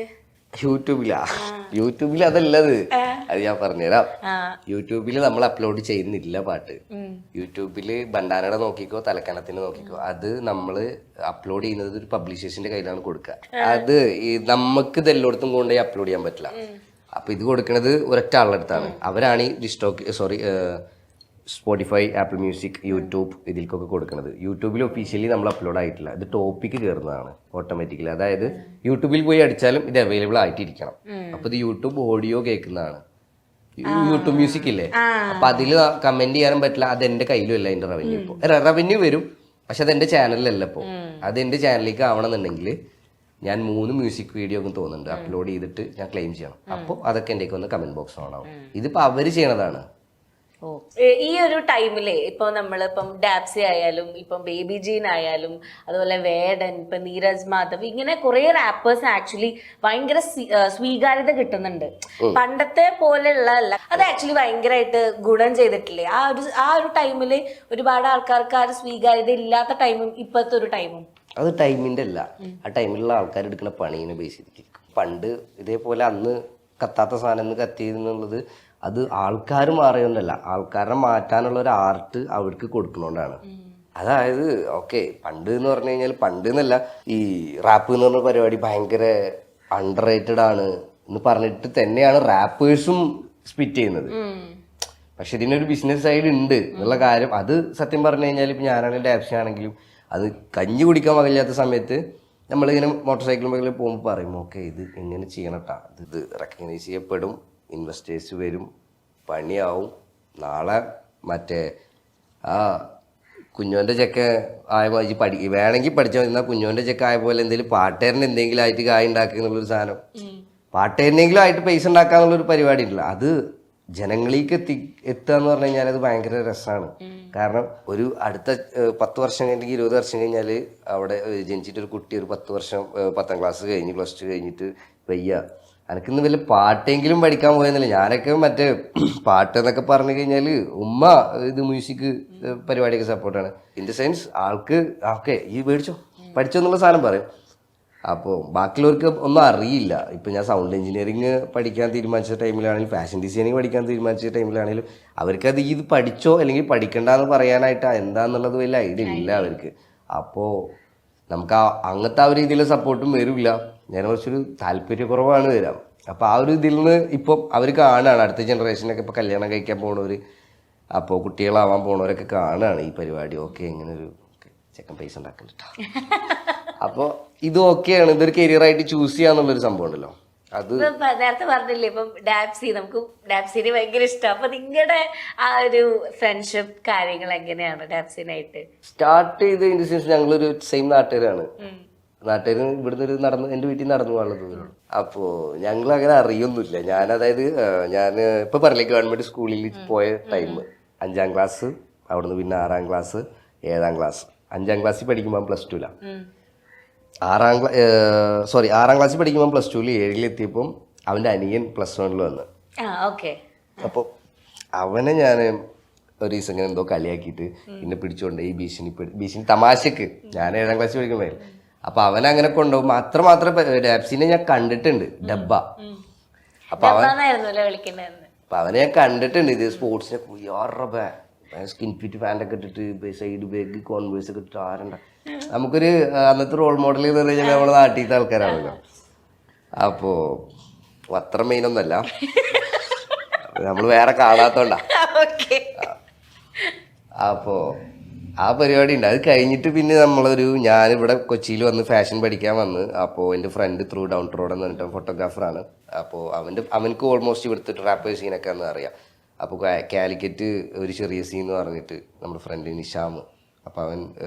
അതല്ലത്. അത് ഞാൻ പറഞ്ഞുതരാം. യൂട്യൂബിൽ നമ്മൾ അപ്ലോഡ് ചെയ്യുന്നില്ല പാട്ട്. യൂട്യൂബില് ബണ്ടാനയുടെ നോക്കിക്കോ, തലക്കണത്തിന് നോക്കിക്കോ. അത് നമ്മള് അപ്ലോഡ് ചെയ്യുന്നത് ഒരു പബ്ലിഷേഴ്സിന്റെ കയ്യിലാണ് കൊടുക്കുക. അത് നമുക്ക് ഇതെല്ലായിടത്തും കൊണ്ടുപോയി അപ്ലോഡ് ചെയ്യാൻ പറ്റില്ല. അപ്പൊ ഇത് കൊടുക്കുന്നത് ഒരൊറ്റ ആളുടെ അടുത്താണ്. അവരാണ് ഈ സ്പോട്ടിഫൈ, ആപ്പിൾ മ്യൂസിക്, യൂട്യൂബ് ഇതിൽക്കൊക്കെ കൊടുക്കുന്നത്. യൂട്യൂബിൽ ഒഫീഷ്യലി നമ്മൾ അപ്ലോഡ് ആയിട്ടില്ല. ഇത് ടോപ്പിക്ക് കയറുന്നതാണ് ഓട്ടോമാറ്റിക്കലി. അതായത് യൂട്യൂബിൽ പോയി അടിച്ചാലും ഇത് അവൈലബിൾ ആയിട്ടിരിക്കണം. അപ്പൊ ഇത് യൂട്യൂബ് ഓഡിയോ കേൾക്കുന്നതാണ്. യൂട്യൂബ് മ്യൂസിക് ഇല്ലേ, അപ്പൊ അതിൽ കമന്റ് ചെയ്യാനും പറ്റില്ല. അത് എന്റെ കയ്യിലും അല്ല. അതിന്റെ റവന്യൂ ഇപ്പൊ റവന്യൂ വരും, പക്ഷെ അത് എന്റെ ചാനലിലല്ല. ഇപ്പൊ അത് എന്റെ ചാനലിലേക്ക് ആവണമെന്നുണ്ടെങ്കിൽ ഞാൻ 3 മ്യൂസിക് വീഡിയോ ഒക്കെ തോന്നുന്നുണ്ട് അപ്ലോഡ് ചെയ്തിട്ട് ഞാൻ ക്ലെയിം ചെയ്യണം. അപ്പോൾ അതൊക്കെ എൻ്റെ വന്ന് കമന്റ് ബോക്സ് ഓൺ ആവും. ഇതിപ്പോ അവര് ചെയ്യണതാണ്. ഓ ഈ ഒരു ടൈമില് ഇപ്പൊ നമ്മളിപ്പം ഡാപ്സി ആയാലും ഇപ്പം ബേബി ജീൻ ആയാലും അതുപോലെ വേടൻ ഇപ്പൊ നീരജ് മാധവ് ഇങ്ങനെ കുറെ റാപ്പേഴ്സ് ആക്ച്വലി ഭയങ്കര സ്വീകാര്യത കിട്ടുന്നുണ്ട്. പണ്ടത്തെ പോലെയുള്ള അല്ല, അത് ആക്ച്വലി ഭയങ്കരമായിട്ട് ഗുണം ചെയ്തിട്ടില്ലേ? ആ ഒരു ടൈമില് ഒരുപാട് ആൾക്കാർക്ക് ആ ഒരു സ്വീകാര്യത ഇല്ലാത്ത ടൈമും ഇപ്പോഴത്തെ ഒരു ടൈമും അത് ടൈമിന്റെ അല്ല, ആ ടൈമിലുള്ള ആൾക്കാർ എടുക്കുന്ന പണീനെ ബേസ് ചെയ്തിരിക്കും. പണ്ട് ഇതേപോലെ അന്ന് കത്താത്ത സാധനം കത്തിയെന്നുള്ളത് അത് ആൾക്കാർ മാറിയൊന്നല്ല, ആൾക്കാരെ മാറ്റാനുള്ള ഒരു ആർട്ട് അവർക്ക് കൊടുക്കുന്നോണ്ടാണ്. അതായത് ഓക്കെ പണ്ട് എന്ന് പറഞ്ഞു കഴിഞ്ഞാൽ പണ്ട് എന്നല്ല, ഈ റാപ്പ് എന്ന് പറഞ്ഞ പരിപാടി ഭയങ്കര അണ്ടർ റേറ്റഡ് ആണ് എന്ന് പറഞ്ഞിട്ട് തന്നെയാണ് റാപ്പേഴ്സും സ്പിറ്റ് ചെയ്യുന്നത്. പക്ഷെ ഇതിനൊരു ബിസിനസ് സൈഡ് ഉണ്ട് എന്നുള്ള കാര്യം അത് സത്യം പറഞ്ഞു കഴിഞ്ഞാൽ ഇപ്പം ഞാനാണെങ്കിലും ഡാപ്സി ആണെങ്കിലും അത് കഞ്ഞി കുടിക്കാൻ വകില്ലാത്ത സമയത്ത് നമ്മളിങ്ങനെ മോട്ടോർ സൈക്കിൾ മേഖലയിൽ പോകുമ്പോൾ പറയും ഓക്കെ ഇത് എങ്ങനെ ചെയ്യണട്ടാ, ഇത് റെക്കഗ്നൈസ് ചെയ്യപ്പെടും, ഇൻവെസ്റ്റേഴ്സ് വരും, പണിയാവും, നാളെ മറ്റേ ആ കുഞ്ഞോൻ്റെ ചെക്ക ആയ വേണമെങ്കിൽ പഠിച്ചാൽ മതി, എന്നാൽ കുഞ്ഞോൻ്റെ ചെക്ക ആയ പോലെ എന്തെങ്കിലും പാട്ടേറിന് എന്തെങ്കിലും ആയിട്ട് കായ് ഉണ്ടാക്കുക എന്നുള്ളൊരു സാധനം, പാട്ടേറിനെങ്കിലും ആയിട്ട് പൈസ ഉണ്ടാക്കാന്നുള്ളൊരു പരിപാടി ഉണ്ടല്ലോ, അത് ജനങ്ങളിലേക്ക് എത്തുക എന്ന് പറഞ്ഞു കഴിഞ്ഞാൽ അത് ഭയങ്കര രസമാണ്. കാരണം ഒരു അടുത്ത 10 വർഷം കഴിഞ്ഞെങ്കിൽ 20 വർഷം കഴിഞ്ഞാൽ അവിടെ ജനിച്ചിട്ടൊരു കുട്ടി ഒരു 10 വർഷം 10ാം ക്ലാസ് കഴിഞ്ഞ് +2 കഴിഞ്ഞിട്ട് വയ്യ എനിക്കിന്ന് വല്ല പാട്ടെങ്കിലും പഠിക്കാൻ പോയെന്നില്ല. ഞാനൊക്കെ മറ്റേ പാട്ട് എന്നൊക്കെ പറഞ്ഞു കഴിഞ്ഞാൽ ഉമ്മ ഇത് മ്യൂസിക് പരിപാടിയൊക്കെ സപ്പോർട്ടാണ്. ഇൻ ദ സെൻസ് ആൾക്ക് ഓക്കെ ഈ മേടിച്ചോ പഠിച്ചോ എന്നുള്ള സാധനം പറയും. അപ്പോൾ ബാക്കിയുള്ളവർക്ക് ഒന്നും അറിയില്ല. ഇപ്പം ഞാൻ സൗണ്ട് എഞ്ചിനീയറിങ് പഠിക്കാൻ തീരുമാനിച്ച ടൈമിലാണെങ്കിലും ഫാഷൻ ഡിസൈനിങ് പഠിക്കാൻ തീരുമാനിച്ച ടൈമിലാണെങ്കിലും അവർക്കത് ഇത് പഠിച്ചോ അല്ലെങ്കിൽ പഠിക്കണ്ടെന്ന് പറയാനായിട്ട് എന്താന്നുള്ളത് വലിയ ഐഡിയ ഇല്ല അവർക്ക്. അപ്പോൾ നമുക്ക് അങ്ങനത്തെ ആ ഒരു രീതിയിലുള്ള സപ്പോർട്ടും വരില്ല. നേരെ കുറച്ചൊരു താല്പര്യക്കുറവാണ് വരാം. അപ്പോൾ ആ ഒരു ഇതിൽ നിന്ന് ഇപ്പം അവർ കാണുകയാണ്, അടുത്ത ജനറേഷനൊക്കെ ഇപ്പോൾ കല്യാണം കഴിക്കാൻ പോണവർ, അപ്പോൾ കുട്ടികളാവാൻ പോണവരൊക്കെ കാണുകയാണ് ഈ പരിപാടി. ഓക്കെ ഇങ്ങനെ ഒരു ചെക്കൻ പൈസ ഉണ്ടാക്കുന്നുണ്ട്. അപ്പോൾ ഇത് ഓക്കെയാണ്, ഇതൊരു കരിയറായിട്ട് ചൂസ് ചെയ്യാന്നുള്ളൊരു സംഭവം ഉണ്ടല്ലോ. അത് നേരത്തെ പറഞ്ഞില്ലേ ഇപ്പം ഡാപ്സി, നമുക്ക് ഡാപ്സിനെ ഭയങ്കര ഇഷ്ടം. അപ്പൊ നിങ്ങളുടെ ആ ഒരു ഫ്രണ്ട്ഷിപ്പ് കാര്യങ്ങൾ എങ്ങനെയാണ് ഡാപ്സിനായിട്ട് സ്റ്റാർട്ട് ചെയ്ത് ഇൻ ദ സെൻസ് ഞങ്ങളൊരു സെയിം നാട്ടുകാരാണ്. നാട്ടുകാർ ഇവിടുന്ന് ഒരു എൻ്റെ വീട്ടിൽ നടന്നു പോകാനുള്ള ദൂരമാണ്. അപ്പോൾ ഞങ്ങൾ അങ്ങനെ അറിയൊന്നുമില്ല. ഞാൻ ഇപ്പൊ പറഞ്ഞില്ലേ ഗവൺമെന്റ് സ്കൂളിൽ പോയ ടൈം 5ാം ക്ലാസ്, അവിടുന്ന് പിന്നെ 6ാം ക്ലാസ് 7ാം ക്ലാസ്. 5ാം ക്ലാസ്സിൽ പഠിക്കുമ്പോൾ +2 6ാം ക്ലാസ്സിൽ പഠിക്കുമ്പോൾ +2 7ലെത്തിയപ്പം അവൻ്റെ അനിയൻ +1 വന്ന്. അപ്പോൾ അവനെ ഞാൻ ഒരു ദിവസം ഇങ്ങനെ എന്തോ കളിയാക്കിയിട്ട് പിന്നെ പിടിച്ചുകൊണ്ട് ഈ ഭീഷണി തമാശക്ക് ഞാൻ 7ാം ക്ലാസ്സിൽ പഠിക്കുമ്പോൾ. അപ്പൊ അവനങ്ങനെ കൊണ്ടുപോകും. മാത്രം ഡാപ്സിനെ ഞാൻ കണ്ടിട്ടുണ്ട്, ഡബ്ബ. അപ്പൊ അവനെ ഞാൻ കണ്ടിട്ടുണ്ട്. ഇത് സ്പോർട്സിനെ 6 രൂപ സ്കിൻ ഫിറ്റ് പാൻ്റൊക്കെ ഇട്ടിട്ട് സൈഡ് ബാഗ് കോൺവേഴ്സ് ഒക്കെ ഇട്ടിട്ട് ആരണ്ട. നമുക്കൊരു അന്നത്തെ റോൾ മോഡൽ എന്ന് പറഞ്ഞു കഴിഞ്ഞാൽ നമ്മളെ നാട്ടിലത്തെ ആൾക്കാരാണല്ലോ. അപ്പോൾ അത്ര മെയിനൊന്നല്ല, നമ്മൾ വേറെ കാണാത്തോണ്ടാ. അപ്പോൾ ആ പരിപാടി ഉണ്ട്. അത് കഴിഞ്ഞിട്ട് പിന്നെ ഞാനിവിടെ കൊച്ചിയിൽ വന്ന് ഫാഷൻ പഠിക്കാൻ വന്ന്. അപ്പോൾ എൻ്റെ ഫ്രണ്ട് ത്രൂ ഡൗൺ റോഡ് എന്ന് പറഞ്ഞിട്ട് ഫോട്ടോഗ്രാഫറാണ്. അപ്പോൾ അവനക്ക് ഓൾമോസ്റ്റ് ഇവിടുത്തെ റാപ്പേഴ്സ് സീനൊക്കെ എന്ന് അറിയാം. അപ്പോൾ കാലിക്കറ്റ് ഒരു ചെറിയ സീൻ എന്ന് പറഞ്ഞിട്ട് നമ്മുടെ ഫ്രണ്ട് നിഷാം, അപ്പോൾ അവൻ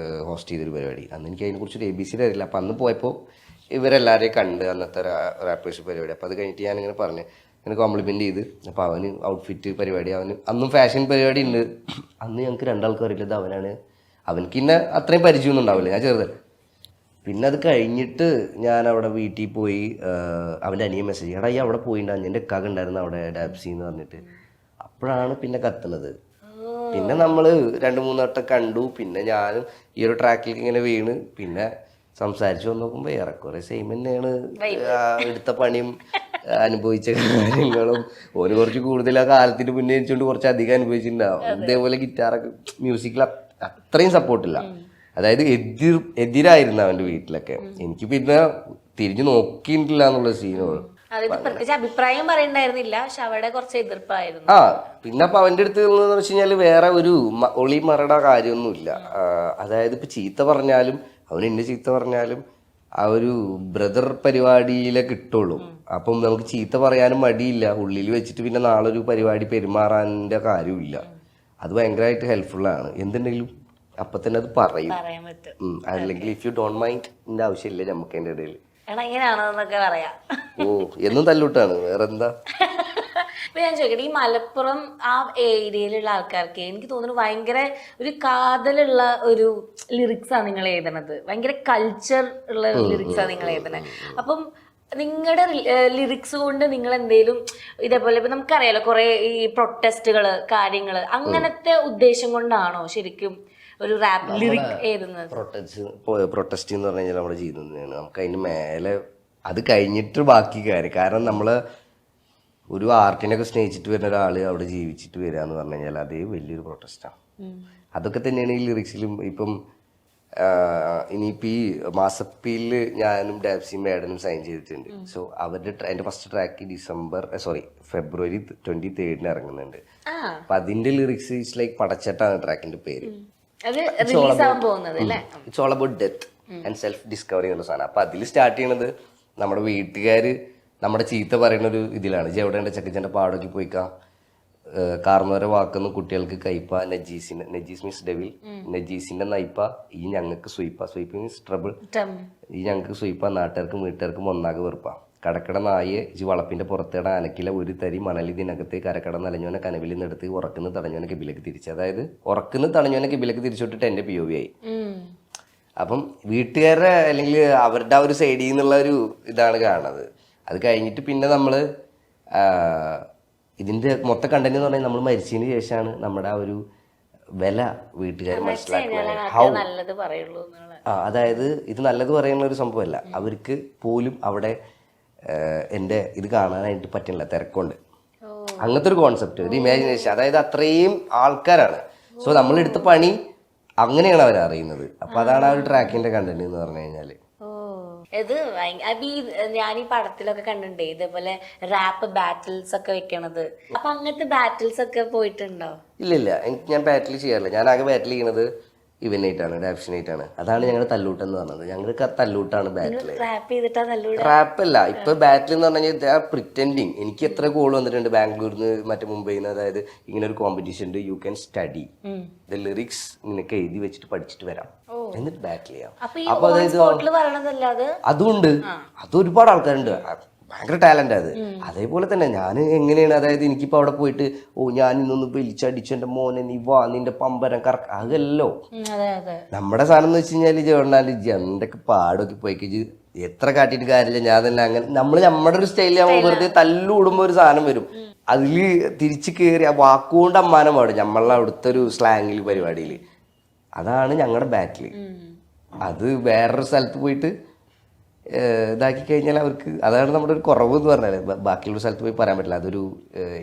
ഹോസ്റ്റ് ചെയ്തൊരു പരിപാടി. അന്ന് എനിക്ക് അതിനെക്കുറിച്ചൊരു ABC അറിയില്ല. അപ്പോൾ അന്ന് പോയപ്പോൾ ഇവരെല്ലാവരെയും കണ്ട് അന്നത്തെ റാപ്പേഴ്സ് പരിപാടി. അപ്പോൾ അത് കഴിഞ്ഞിട്ട് ഞാനിങ്ങനെ പറഞ്ഞു, അങ്ങനെ കോംപ്ലിമെൻ്റ് ചെയ്ത്. അപ്പോൾ അവന് ഔട്ട്ഫിറ്റ് പരിപാടി, അവന് അന്നും ഫാഷൻ പരിപാടി ഉണ്ട്. അന്ന് ഞങ്ങൾക്ക് 2 ആൾക്കും അറിയില്ലത് അവനാണ്. അവനക്ക് ഇന്നെ അത്രയും പരിചയമൊന്നും ഉണ്ടാവില്ല, ഞാൻ ചെറുതല്ല. പിന്നെ അത് കഴിഞ്ഞിട്ട് ഞാൻ അവിടെ വീട്ടിൽ പോയി. അവൻ്റെ അനിയൻ മെസ്സേജ്, എടാ ഈ അവിടെ പോയിണ്ടായിരുന്നു, എൻ്റെ ഇക്കാക്ക ഉണ്ടായിരുന്നു അവിടെ ഡാപ്സി എന്ന് പറഞ്ഞിട്ട്. അപ്പോഴാണ് പിന്നെ കത്തുന്നത്. പിന്നെ നമ്മൾ 2-3 വട്ടം കണ്ടു. പിന്നെ ഞാനും ഈ ഒരു ട്രാക്കിലേക്ക് ഇങ്ങനെ വീണ് പിന്നെ സംസാരിച്ചു വന്ന് നോക്കുമ്പോൾ ഏറെക്കുറെ സെയിം തന്നെയാണ്. എടുത്ത പണിയും അനുഭവിച്ച കാര്യങ്ങളും ഓന് കുറച്ച് കൂടുതൽ ആ കാലത്തിന് മുന്നേ വെച്ചുകൊണ്ട് കുറച്ച് അധികം അനുഭവിച്ചിട്ടുണ്ടാവും. ഇതേപോലെ ഗിറ്റാറൊക്കെ മ്യൂസിക്കിൽ അത്രയും സപ്പോർട്ടില്ല. അതായത് എതിരായിരുന്നു അവൻ്റെ വീട്ടിലൊക്കെ. എനിക്ക് പിന്നെ തിരിഞ്ഞു നോക്കിയിട്ടില്ല എന്നുള്ള സീനുകൾ. അഭിപ്രായം പറയണ്ടായിരുന്നില്ല, പക്ഷെ അവിടെ കുറച്ച് എതിർപ്പായിരുന്നു. പിന്നെ അപ്പൊ അവന്റെ അടുത്ത് എന്ന് വെച്ച് കഴിഞ്ഞാല് വേറെ ഒരു ഒളി മറയുടെ കാര്യമൊന്നുമില്ല. അതായത് ഇപ്പൊ ചീത്ത പറഞ്ഞാലും അവൻ എന്നെ ചീത്ത പറഞ്ഞാലും ആ ഒരു ബ്രദർ പരിപാടിയിലെ കിട്ടുള്ളൂ. അപ്പം നമുക്ക് ചീത്ത പറയാനും മടിയില്ല. ഉള്ളിൽ വെച്ചിട്ട് പിന്നെ നാളെ ഒരു പരിപാടി പെരുമാറാൻ്റെ കാര്യമില്ല. അത് ഭയങ്കരമായിട്ട് ഹെൽപ്ഫുള്ളാണ്. എന്തുണ്ടെങ്കിലും അപ്പൊ തന്നെ അത് പറയും. അല്ലെങ്കിൽ ഇഫ് യു ഡോണ്ട് മൈൻഡ് ഇതിന്റെ ആവശ്യമില്ല നമുക്ക് അതിന്റെ ഇടയിൽ. ഇങ്ങനെയാണെന്നൊക്കെ പറയാം. ഓ എന്നും തല്ലൂട്ടാണ്, വേറെന്താ. ഇപ്പൊ ഞാൻ ചോദിക്കട്ടെ, ഈ മലപ്പുറം ആ ഏരിയയിലുള്ള ആൾക്കാർക്ക് എനിക്ക് തോന്നുന്നു ഭയങ്കര ഒരു കാതലുള്ള ഒരു ലിറിക്സ് ആണ് നിങ്ങൾ എഴുതണത്, ഭയങ്കര കൾച്ചർ ഉള്ള ലിറിക്സ് ആണ് നിങ്ങൾ എഴുതണത്. അപ്പം നിങ്ങളുടെ ലിറിക്സ് കൊണ്ട് നിങ്ങൾ എന്തെങ്കിലും ഇതേപോലെ ഇപ്പൊ നമുക്കറിയാലോ കുറെ ഈ പ്രൊട്ടസ്റ്റുകള് കാര്യങ്ങള് അങ്ങനത്തെ ഉദ്ദേശം കൊണ്ടാണോ ശരിക്കും ഒരു റാപ്പ് ലിറിക് എഴുതുന്നത്? പ്രൊട്ടസ്റ്റ് എന്ന് പറഞ്ഞു കഴിഞ്ഞാൽ നമ്മുടെ ജീവിതം തന്നെയാണ്. നമുക്ക് അതിന് മേലെ അത് കഴിഞ്ഞിട്ട് ബാക്കി കാര്യം. കാരണം നമ്മള് ഒരു ആർട്ടിനൊക്കെ സ്നേഹിച്ചിട്ട് വരുന്ന ഒരാള് അവിടെ ജീവിച്ചിട്ട് വരിക എന്ന് പറഞ്ഞു കഴിഞ്ഞാൽ അതേ വലിയൊരു പ്രൊട്ടസ്റ്റാണ്. അതൊക്കെ തന്നെയാണ് ഈ ലിറിക്സിലും. ഇപ്പം ഇനിയിപ്പോൾ ഈ മാസപ്പിയില് ഞാനും ഡാപ്സിയും മേഡനും സൈൻ ചെയ്തിട്ടുണ്ട്. സോ അവരുടെ എൻ്റെ ഫസ്റ്റ് ട്രാക്ക് ഫെബ്രുവരി 23 ഇറങ്ങുന്നുണ്ട്. അപ്പൊ അതിന്റെ ലിറിക്സ് ഇറ്റ്സ് ലൈക്ക് പടച്ചട്ടാണ് ട്രാക്കിന്റെ പേര്. It's all about death and self discovery എന്നുള്ള സാധനം. അപ്പൊ അതിൽ സ്റ്റാർട്ട് ചെയ്യണത് നമ്മുടെ വീട്ടുകാര് നമ്മുടെ ചീത്ത പറയുന്ന ഒരു ഇതിലാണ്. എവിടെ ചക്കിച്ചന്റെ പാടൊക്കെ പോയിക്കാം, കാർന്നവരെ വാക്കുന്ന കുട്ടികൾക്ക് കയ്പ, നജീസ് മീൻസ് ഡെവിൽ, നജീസിന്റെ നയിപ്പ, ഈ ഞങ്ങൾക്ക് സ്വീപ്പ മീൻസ് ട്രബിൾ, ഈ ഞങ്ങൾക്ക് സ്വീപ്പ, നാട്ടുകാർക്കും വീട്ടുകാർക്കും ഒന്നാകെ വെറുപ്പ, കടക്കട നായെ ഈ വളപ്പിന്റെ പുറത്തേട അനക്കില ഒരു തരി മണലി ഇതിനകത്ത് കരക്കട നലഞ്ഞോനെ കനവിൽ നിന്നെടുത്ത് ഉറക്കുന്ന തടഞ്ഞോനെ കിബിലേക്ക് തിരിച്ചു. അതായത് ഉറക്കുന്ന തടഞ്ഞോനെ കിബിലേക്ക് തിരിച്ചുവിട്ടിട്ട് എന്റെ POV ആയി. അപ്പം വീട്ടുകാരുടെ അല്ലെങ്കിൽ അവരുടെ ആ ഒരു സൈഡിൽ നിന്നുള്ള ഒരു ഇതാണ് കാണുന്നത്. അത് കഴിഞ്ഞിട്ട് പിന്നെ നമ്മള് ഇതിന്റെ മൊത്തം കണ്ടന്റ് എന്ന് പറഞ്ഞാൽ നമ്മൾ മരിച്ചതിന് ശേഷമാണ് നമ്മുടെ ആ ഒരു വില വീട്ടുകാർ മനസ്സിലാക്കുന്നത്. അതായത് ഇത് നല്ലത് പറയുന്ന ഒരു സംഭവമല്ല, അവർക്ക് പോലും അവിടെ എൻ്റെ ഇത് കാണാനായിട്ട് പറ്റില്ല, തിരക്കുണ്ട്. അങ്ങനത്തെ ഒരു കോൺസെപ്റ്റ്, ഒരു ഇമാജിനേഷൻ. അതായത് അത്രയും ആൾക്കാരാണ്. സോ നമ്മളെടുത്ത പണി അങ്ങനെയാണ് അവർ അറിയുന്നത്. അപ്പൊ അതാണ് ആ ഒരു ട്രാക്കിന്റെ കണ്ടന്റ് എന്ന് പറഞ്ഞു കഴിഞ്ഞാല്. ഇത് ഞാൻ ഈ പടത്തിലൊക്കെ കണ്ടിട്ടുണ്ട് ഇതേപോലെ റാപ്പ് ബാറ്റിൽസ് ഒക്കെ വെക്കണത്. അപ്പൊ അങ്ങനത്തെ ബാറ്റിൽസ് ഒക്കെ പോയിട്ടുണ്ടോ? ഇല്ല, ഞാൻ ബാറ്റിൽ ചെയ്യാറില്ല. ഞാൻ ആകെ ബാറ്റിൽ ചെയ്യണത് ഇവനായിട്ടാണ്, ഡാപ്ഷനായിട്ടാണ്. അതാണ് ഞങ്ങളുടെ തല്ലൂട്ടെന്ന് പറഞ്ഞത്. ഞങ്ങൾക്ക് തല്ലൂട്ടാണ് ബാറ്റിൽ. റാപ്പ് അല്ല. ഇപ്പൊ ബാറ്റിൽ എന്ന് പറഞ്ഞു കഴിഞ്ഞാൽ പ്രിറ്റൻഡിങ്. എനിക്ക് എത്ര കോൾ വന്നിട്ടുണ്ട് ബാംഗ്ലൂരിൽ നിന്ന്, മറ്റേ മുംബൈയിൽ നിന്ന്. അതായത് ഇങ്ങനെ ഒരു കോമ്പറ്റീഷൻ ഉണ്ട്, you can study the lyrics, നിനക്ക് എഴുതി വെച്ചിട്ട് പഠിച്ചിട്ട് വരാം, എന്നിട്ട് ബാറ്റിൽ ചെയ്യാം. അപ്പൊ അതായത് അതുകൊണ്ട് അത് ഒരുപാട് ആൾക്കാരുണ്ട്, ഭയങ്കര ടാലന്റ് അത്. അതേപോലെ തന്നെ ഞാൻ എങ്ങനെയാണ്, അതായത് എനിക്കിപ്പോ അവിടെ പോയിട്ട് ഞാൻ ഇന്നൊന്ന് വലിച്ചടിച്ചു എന്റെ മോനെ നീ വാ നിന്റെ പമ്പരം കറക്ക, അതല്ലോ നമ്മുടെ സാധനം എന്ന് വെച്ച് കഴിഞ്ഞാല് ജോർണാല് എന്തൊക്കെ പാടൊക്കെ പോയി എത്ര കാട്ടിയിട്ട് കാര്യമില്ല. ഞാൻ തന്നെ അങ്ങനെ നമ്മുടെ ഒരു സ്റ്റൈലിൽ വെറുതെ തല്ലൂടുമ്പോ ഒരു സാധനം വരും, അതില് തിരിച്ചു കയറി ആ വാക്കുകൊണ്ട് അമ്മാനം പാടും നമ്മളെ അവിടുത്തെ ഒരു സ്ലാങ്ങിൽ പരിപാടിയില്. അതാണ് ഞങ്ങളുടെ ബാറ്റില്. അത് വേറൊരു സ്ഥലത്ത് പോയിട്ട് ഇതാക്കി കഴിഞ്ഞാൽ അവർക്ക് അതാണ് നമ്മുടെ ഒരു കുറവ് എന്ന് പറഞ്ഞാൽ. ബാക്കിയുള്ള സ്ഥലത്ത് പോയി പറയാൻ പറ്റില്ല. അതൊരു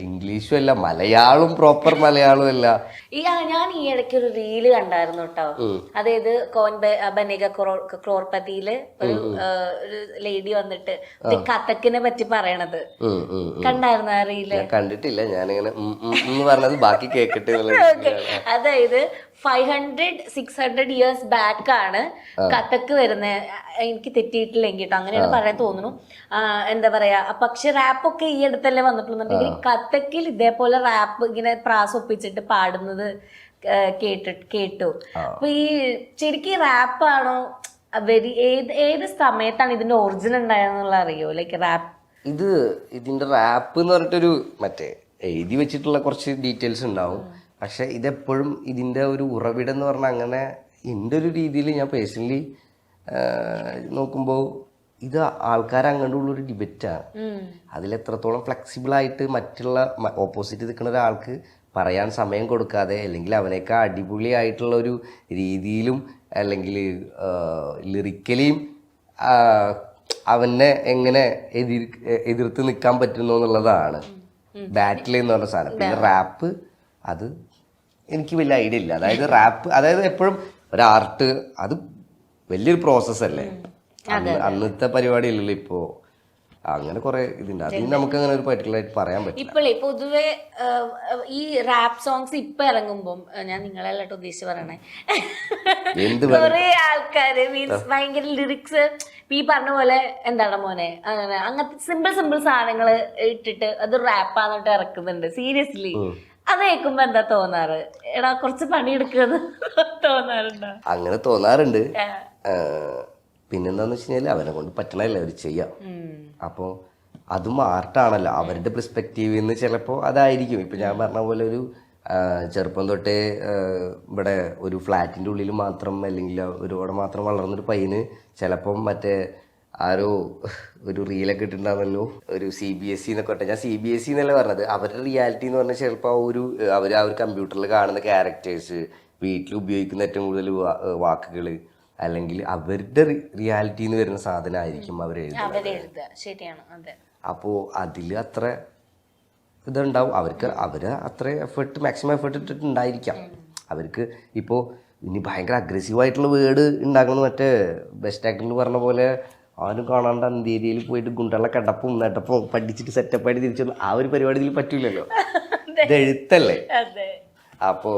ഇംഗ്ലീഷും അല്ല, മലയാളവും പ്രോപ്പർ മലയാളവും അല്ല. ഞാൻ ഈ ഇടയ്ക്ക് ഒരു റീല് കണ്ടായിരുന്നു കേട്ടോ. അതായത് ബനേഗ ക്രോർപതിയില് ഒരു ലേഡി വന്നിട്ട് കഥക്കിനെ പറ്റി പറയണത് കണ്ടായിരുന്നു ആ റീല്? കണ്ടിട്ടില്ല, ഞാനിങ്ങനെ പറഞ്ഞത് ബാക്കി കേക്കട്ടെ. അതായത് 500-600 ഇയേഴ്സ് ബാക്ക് ആണ് കഥക്ക് വരുന്നത്, എനിക്ക് തെറ്റിയിട്ടില്ലെങ്കിൽ കേട്ടോ, അങ്ങനെയാണ് പറയാൻ തോന്നുന്നു. എന്താ പറയാ, പക്ഷെ റാപ്പൊക്കെ ഈ അടുത്തല്ലേ വന്നിട്ടുണ്ടെങ്കിൽ കഥക്കിൽ ഇതേപോലെ റാപ്പ് ഇങ്ങനെ പ്രാസ് ഒപ്പിച്ചിട്ട് പാടുന്നത് കേട്ടു. അപ്പൊ ഈ ശരിക്കും റാപ്പാണോ ഏത് സമയത്താണ് ഇതിന്റെ ഒറിജിൻ ഉണ്ടായെന്നുള്ള അറിയോ? ലൈക്ക് റാപ്പ് ഇതിന്റെ റാപ്പ് എന്ന് പറഞ്ഞിട്ടൊരു മറ്റേ എഴുതി വെച്ചിട്ടുള്ള കുറച്ച് ഡീറ്റെയിൽസ് ഉണ്ടാവും. പക്ഷെ ഇതെപ്പോഴും ഇതിന്റെ ഒരു ഉറവിടം എന്ന് പറഞ്ഞാൽ അങ്ങനെ എൻ്റെ ഒരു രീതിയിൽ ഞാൻ പേഴ്സണലി നോക്കുമ്പോൾ ഇത് ആൾക്കാർ അങ്ങോട്ടുള്ളൊരു ഡിബറ്റാണ്. അതിലെത്രത്തോളം ഫ്ലെക്സിബിൾ ആയിട്ട് മറ്റുള്ള ഓപ്പോസിറ്റ് നിൽക്കുന്ന ഒരാൾക്ക് പറയാൻ സമയം കൊടുക്കാതെ, അല്ലെങ്കിൽ അവനേക്കാൾ അടിപൊളിയായിട്ടുള്ള ഒരു രീതിയിലും അല്ലെങ്കിൽ ലിറിക്കലിയും അവനെ എങ്ങനെ എതിർത്ത് നിൽക്കാൻ പറ്റുന്നു എന്നുള്ളതാണ് ബാറ്റിൽ എന്ന് പറഞ്ഞ സാധനം. പിന്നെ റാപ്പ് അത് എനിക്ക് വലിയ ഐഡിയ ഇല്ല. അതായത് റാപ്പ് അതായത് എപ്പോഴും ഒരു ആർട്ട് അത് വലിയൊരു പ്രോസസ് അല്ലേ, അന്നത്തെ പരിപാടി അല്ലല്ലോ ഇപ്പോ. അങ്ങനെ കുറെ ഇതുണ്ട്, അതിന് നമുക്ക് അങ്ങനെ ഒരു പർട്ടിക്കുലർ ആയിട്ട് പറയാൻ പറ്റും. ഇപ്പോഴേ പൊതുവെ ഈ റാപ്പ് സോങ്സ് ഇപ്പൊ ഇറങ്ങുമ്പോ ഞാൻ നിങ്ങളെല്ലാട്ടോ ഉദ്ദേശിച്ച് പറയണേ, കുറെ ആൾക്കാര് മീൻസ് ഭയങ്കര ലിറിക്സ് ഈ പറഞ്ഞ പോലെ എന്താണ് മോനെ അങ്ങനത്തെ സിമ്പിൾ സാധനങ്ങള് ഇട്ടിട്ട് അത് റാപ്പാന്നിട്ട് ഇറക്കുന്നുണ്ട്. സീരിയസ്ലി അത് കേൾക്കുമ്പോ എന്താ തോന്നാറ്? എടാ കുറച്ച് പണിയെടുക്കുന്നത് തോന്നാറുണ്ടോ? അങ്ങനെ തോന്നാറുണ്ട്. പിന്നെന്താന്ന് വെച്ച് കഴിഞ്ഞാൽ അവനെ കൊണ്ട് പറ്റണല്ലേ അവർ ചെയ്യാം. അപ്പോൾ അതും ആർട്ടാണല്ലോ, അവരുടെ പെർസ്പെക്റ്റീവിൽ നിന്ന് ചിലപ്പോൾ അതായിരിക്കും. ഇപ്പം ഞാൻ പറഞ്ഞ പോലെ ഒരു ചെറുപ്പം തൊട്ടേ ഇവിടെ ഒരു ഫ്ലാറ്റിൻ്റെ ഉള്ളിൽ മാത്രം അല്ലെങ്കിൽ ഒരുപാട് മാത്രം വളർന്നൊരു പയ്യന് ചിലപ്പം മറ്റേ ആരോ ഒരു റീലൊക്കെ ഇട്ടിട്ടുണ്ടാകുമല്ലോ, ഒരു CBSE എന്നൊക്കെ പറഞ്ഞാൽ, ഞാൻ CBSE എന്നല്ല പറഞ്ഞത്, അവരുടെ റിയാലിറ്റി എന്ന് പറഞ്ഞാൽ ചിലപ്പോൾ അവർ ആ ഒരു കമ്പ്യൂട്ടറിൽ കാണുന്ന ക്യാരക്ടേഴ്സ്, വീട്ടിൽ ഉപയോഗിക്കുന്ന ഏറ്റവും കൂടുതൽ വാക്കുകൾ, അല്ലെങ്കിൽ അവരുടെ റിയാലിറ്റി എന്ന് വരുന്ന സാധനമായിരിക്കും അവർ എഴുതുന്നത്. ശരിയാണ്, അതെ. അപ്പോൾ അതിൽ അത്ര ഇതുണ്ടാവും അവർക്ക്, അവർ അത്ര മാക്സിമം എഫേർട്ട് ഇട്ടിട്ടുണ്ടായിരിക്കാം അവർക്ക്. ഇപ്പോൾ ഇനി ഭയങ്കര അഗ്രസീവായിട്ടുള്ള വേർഡ് ഉണ്ടാക്കണമെന്ന് മറ്റേ ബെസ്റ്റ് ആക്ടറിൽ പറഞ്ഞ പോലെ ആരും കാണാണ്ട് അന്തേരിയയിൽ പോയിട്ട് ഗുണ്ടകളെ കടപ്പും നെട്ടപ്പും പഠിച്ചിട്ട് സെറ്റപ്പായിട്ട് തിരിച്ചു ആ ഒരു പരിപാടി ഇതിൽ പറ്റൂലല്ലോ, ഇത് എഴുത്തല്ലേ. അപ്പോൾ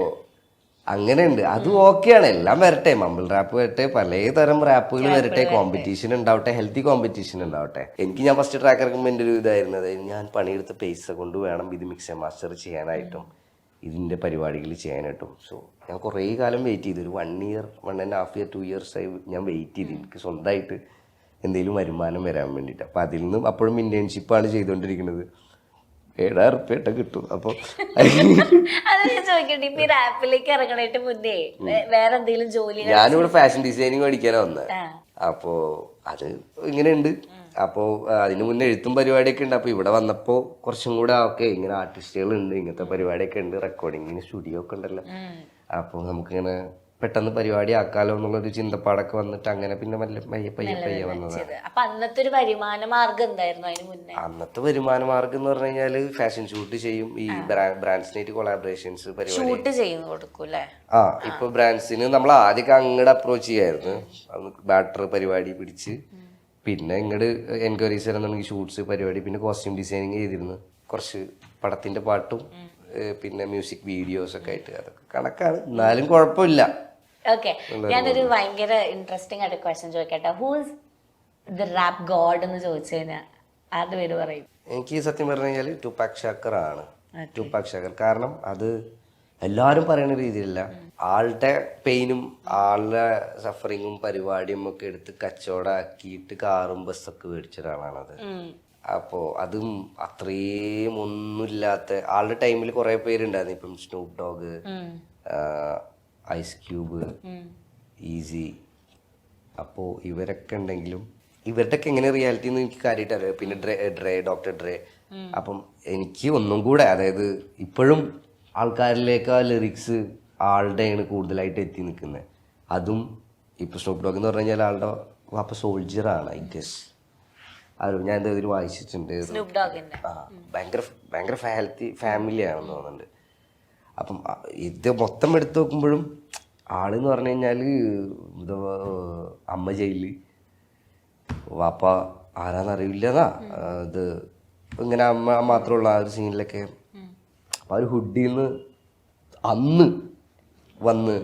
അങ്ങനെയുണ്ട്, അത് ഓക്കെയാണ്. എല്ലാം വരട്ടെ, മമ്പിൾ റാപ്പ് വരട്ടെ, പലതരം റാപ്പുകൾ വരട്ടെ, കോമ്പറ്റീഷൻ ഉണ്ടാവട്ടെ, ഹെൽത്തി കോമ്പറ്റീഷൻ ഉണ്ടാവട്ടെ. ഞാൻ ഫസ്റ്റ് ട്രാക്ക് ഇറക്കുമ്പോൾ എൻ്റെ ഒരു ഇതായിരുന്നത്, ഞാൻ പണിയെടുത്ത പൈസ കൊണ്ട് വേണം ഇത് മിക്സ് ആൻഡ് മാസ്റ്റർ ചെയ്യാനായിട്ടും ഇതിൻ്റെ പരിപാടികൾ ചെയ്യാനായിട്ടും. സോ ഞാൻ കുറേ കാലം വെയിറ്റ് ചെയ്തു, ഒരു 1 year 1.5 year 2 years ആയി ഞാൻ വെയിറ്റ് ചെയ്തു എനിക്ക് സ്വന്തമായിട്ട് എന്തെങ്കിലും വരുമാനം വരാൻ വേണ്ടിയിട്ട്. അപ്പം അതിൽ നിന്നും അപ്പോഴും ഇന്റേൺഷിപ്പാണ് ചെയ്തുകൊണ്ടിരിക്കുന്നത്. 7,000 റുപ്യ കിട്ടും. അപ്പോൾ ചോദിക്കട്ടെ, ഇപ്പൊ ഈ റാപ്പിലേക്ക് ഇറങ്ങണേട്ട് മുന്നേ വേറെ എന്തെങ്കിലും ജോലി? ഞാനിവിടെ ഫാഷൻ ഡിസൈനിങ് പഠിക്കാനാ വന്നത്. അപ്പോൾ അത് ഇങ്ങനെയുണ്ട്. അപ്പോൾ അതിന് മുന്നേ എഴുത്തും പരിപാടിയൊക്കെ ഉണ്ട്. അപ്പോൾ ഇവിടെ വന്നപ്പോൾ കുറച്ചും കൂടെ ഓക്കെ, ഇങ്ങനെ ആർട്ടിസ്റ്റുകളുണ്ട്, ഇങ്ങനത്തെ പരിപാടിയൊക്കെ ഉണ്ട്, റെക്കോർഡിങ്ങിന് സ്റ്റുഡിയോ ഒക്കെ ഉണ്ടല്ലോ. അപ്പോൾ നമുക്കിങ്ങനെ പെട്ടെന്ന് പരിപാടി ആക്കാലോ എന്നുള്ളൊരു ചിന്തപ്പാടൊക്കെ വന്നിട്ട് അങ്ങനെ പിന്നെ പയ്യെ വന്നതാണ്. അപ്പൊ അന്നത്തെ ഒരു വരുമാന മാർഗം എന്തായിരുന്നു അതിന് മുന്നേ? അന്നത്തെ വരുമാന മാർഗം എന്ന് പറഞ്ഞു കഴിഞ്ഞാല് ഫാഷൻ ഷൂട്ട് ചെയ്യും, ഈ ബ്രാൻഡ്സിനായിട്ട് കൊളാബറേഷൻസ് ഷൂട്ട് ചെയ്യുന്നു കൊടുക്കൂല്ലേ. ഇപ്പൊ ബ്രാൻഡ്സിന് നമ്മൾ ആദ്യമൊക്കെ അങ്ങോട്ട് അപ്രോച്ച് ചെയ്യായിരുന്നു, ബാറ്റർ പരിപാടി പിടിച്ച്, പിന്നെ ഇങ്ങോട്ട് എൻക്വയറീസ് തരുന്നുണ്ടെങ്കിൽ ഷൂട്ട്സ് പരിപാടി, പിന്നെ കോസ്റ്റ്യൂം ഡിസൈനിങ് ചെയ്തിരുന്നു, കുറച്ച് പടത്തിന്റെ പാട്ടും പിന്നെ മ്യൂസിക് വീഡിയോസ് ഒക്കെ ആയിട്ട്. അതൊക്കെ കണക്കാണ്, എന്നാലും കുഴപ്പമില്ല. ഓക്കെ, ഞാനൊരു ഭയങ്കര ഇൻട്രസ്റ്റിംഗ് ആയിട്ട് ക്വസ്റ്റ്യൻ ചോദിക്കട്ടെ. ഹൂസ് ദ റാപ്പ് ഗോഡ് എന്ന് ചോദിച്ചു കഴിഞ്ഞാൽ ആരുടെ പേര് പറയും? എനിക്ക് സത്യം പറഞ്ഞു കഴിഞ്ഞാൽ ടൂപാക് ഷാക്കർ ആണ്. ടൂപാക് ഷാക്കർ കാരണം അത് എല്ലാവരും പറയുന്ന രീതിയിലല്ല, ആളുടെ പെയിനും ആളുടെ സഫറിങ്ങും പരിപാടിയും ഒക്കെ എടുത്ത് കച്ചവടമാക്കിയിട്ട് കാറും ബസ്സൊക്കെ മേടിച്ച ഒരാളാണത്. അപ്പോൾ അതും അത്രയും ഒന്നുമില്ലാത്ത ആളുടെ ടൈമിൽ കുറെ പേരുണ്ടായിരുന്നു. ഇപ്പം Snoop Dogg, Ice Cube, Eazy. അപ്പോൾ ഇവരൊക്കെ ഉണ്ടെങ്കിലും ഇവരുടെയൊക്കെ എങ്ങനെ റിയാലിറ്റി എന്ന് എനിക്ക് കാര്യമായിട്ട് അറിയാം. പിന്നെ ഡോക്ടർ ഡ്രേ. അപ്പം എനിക്ക് ഒന്നും കൂടെ, അതായത് ഇപ്പോഴും ആൾക്കാരിലേക്ക് ആ ലിറിക്സ് ആളുടെയാണ് കൂടുതലായിട്ട് എത്തി നിൽക്കുന്നത്. അതും ഇപ്പൊ സ്നൂപ്പ് ഡോഗ് എന്ന് പറഞ്ഞു കഴിഞ്ഞാൽ ആളുടെ വാപ്പ സോൾജിയറാണ്, ഐ ഗസ്. ഞാൻ എന്താ ഇതിൽ വായിച്ചിട്ടുണ്ട്, ഭയങ്കര ഫാമിലിയാണെന്ന് തോന്നുന്നുണ്ട്. അപ്പം ഇത് മൊത്തം എടുത്തു നോക്കുമ്പോഴും ആളെന്ന് പറഞ്ഞു കഴിഞ്ഞാല് അമ്മ ജയിലില്, വാപ്പ ആരാന്നറിയില്ലെന്നാ, ഇത് ഇങ്ങനെ അമ്മ മാത്രമുള്ള ആ ഒരു സീനിലൊക്കെ. അപ്പം ആ ഒരു ഹുഡിൽ നിന്ന് അന്ന് വന്ന്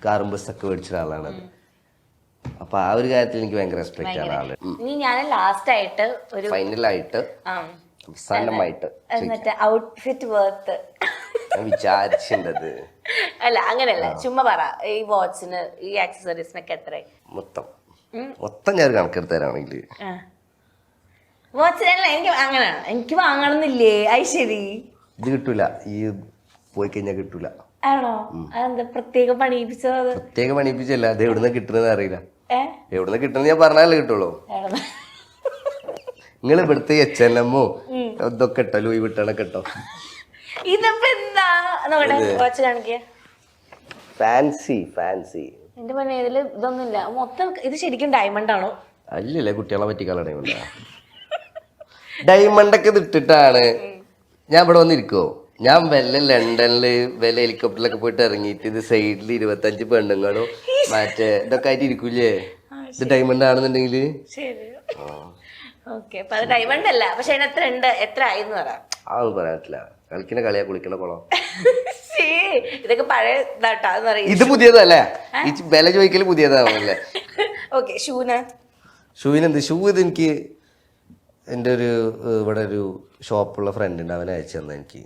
കാറും ബസ്സൊക്കെ മേടിച്ച ഒരാളാണത്. അപ്പൊ ആ ഒരു കാര്യത്തിൽ എനിക്ക് ഭയങ്കര റെസ്പെക്ട് ആണ് ആള്. ഞാൻ ലാസ്റ്റ് ആയിട്ട് ഒരു ഫൈനലായിട്ട് അവസാനമായിട്ട് ഔട്ട്ഫിറ്റ് വർത്ത് ഞാൻ വിചാരിച്ചിട്ടത് അല്ല, അങ്ങനെയല്ല, ചുമ്മാ പറ. ഈ വാച്ചിന് ഈ ആക്സസറീസിനൊക്കെ എത്ര മൊത്തം ഞാൻ കണക്കെടുത്ത് തരാണെങ്കിൽ വാച്ചിനല്ല, എനിക്ക് അങ്ങനെയാണ്, എനിക്ക് വാങ്ങണമെന്നില്ലേ? അത് ശരി, ഇത് കിട്ടൂല, ഈ പോയി കഴിഞ്ഞാൽ കിട്ടൂല. ആണോ? അതെന്താ പ്രത്യേകം പണിയിപ്പിച്ചത്? പ്രത്യേകം പണിയിപ്പിച്ചല്ല, അത് എവിടുന്ന് കിട്ടുന്നത് അറിയില്ല. എവിടുന്ന് കിട്ടുന്നത് ഞാൻ പറഞ്ഞാലേ കിട്ടുള്ളൂ. നിങ്ങൾ ഇവിടുത്തെ HNM ഇതൊക്കെ ഇട്ടോ, ലൂയി വിട്ടണൊക്കെ ഇട്ടോ. ഇതിപ്പോ എന്താ വാച്ച് കാണിക്കുക? ഫാൻസി എന്റെ പണി ഇതില് ഇതൊന്നുമില്ല. മൊത്തം ഇത് ശരിക്കും ഡയമണ്ട് ആണോ? അല്ലല്ലേ, കുട്ടികളെ പറ്റിക്കാനുള്ള ഡയമണ്ട് ഒക്കെ ഇട്ടിട്ടാണ് ഞാൻ ഇവിടെ വന്നിരിക്കുവോ. ഞാൻ വല്ല ലണ്ടനില് വല്ല ഹെലികോപ്റ്ററിലൊക്കെ പോയിട്ട് ഇറങ്ങിയിട്ട് ഇത് സൈഡിൽ 25 പെണ്ണുങ്ങളും മറ്റേ ഇതൊക്കെ ആയിട്ട് ഇരിക്കൂലേ, ഇത് ഡയമണ്ട് ആണെന്നുണ്ടെങ്കിൽ. ഡയമണ്ട് അല്ല, പക്ഷെ എത്ര ആയിന്ന് പറയാം. അതൊന്നും പറയാൻ പറ്റില്ല, കളിക്കണ കളിയാ കുളിക്കണ കുളം. ഇതൊക്കെ പഴയ ഇത് പുതിയതല്ലേ, ഈ വില ചോദിക്കല് പുതിയതാണല്ലേ. Okay, ഷൂവിനെന്ത് shoe? ഇത് എനിക്ക് എൻ്റെ ഒരു ഇവിടെ ഒരു ഷോപ്പുള്ള ഫ്രണ്ട് ഉണ്ട്, അവനെ അയച്ചു തന്നെ എനിക്ക്.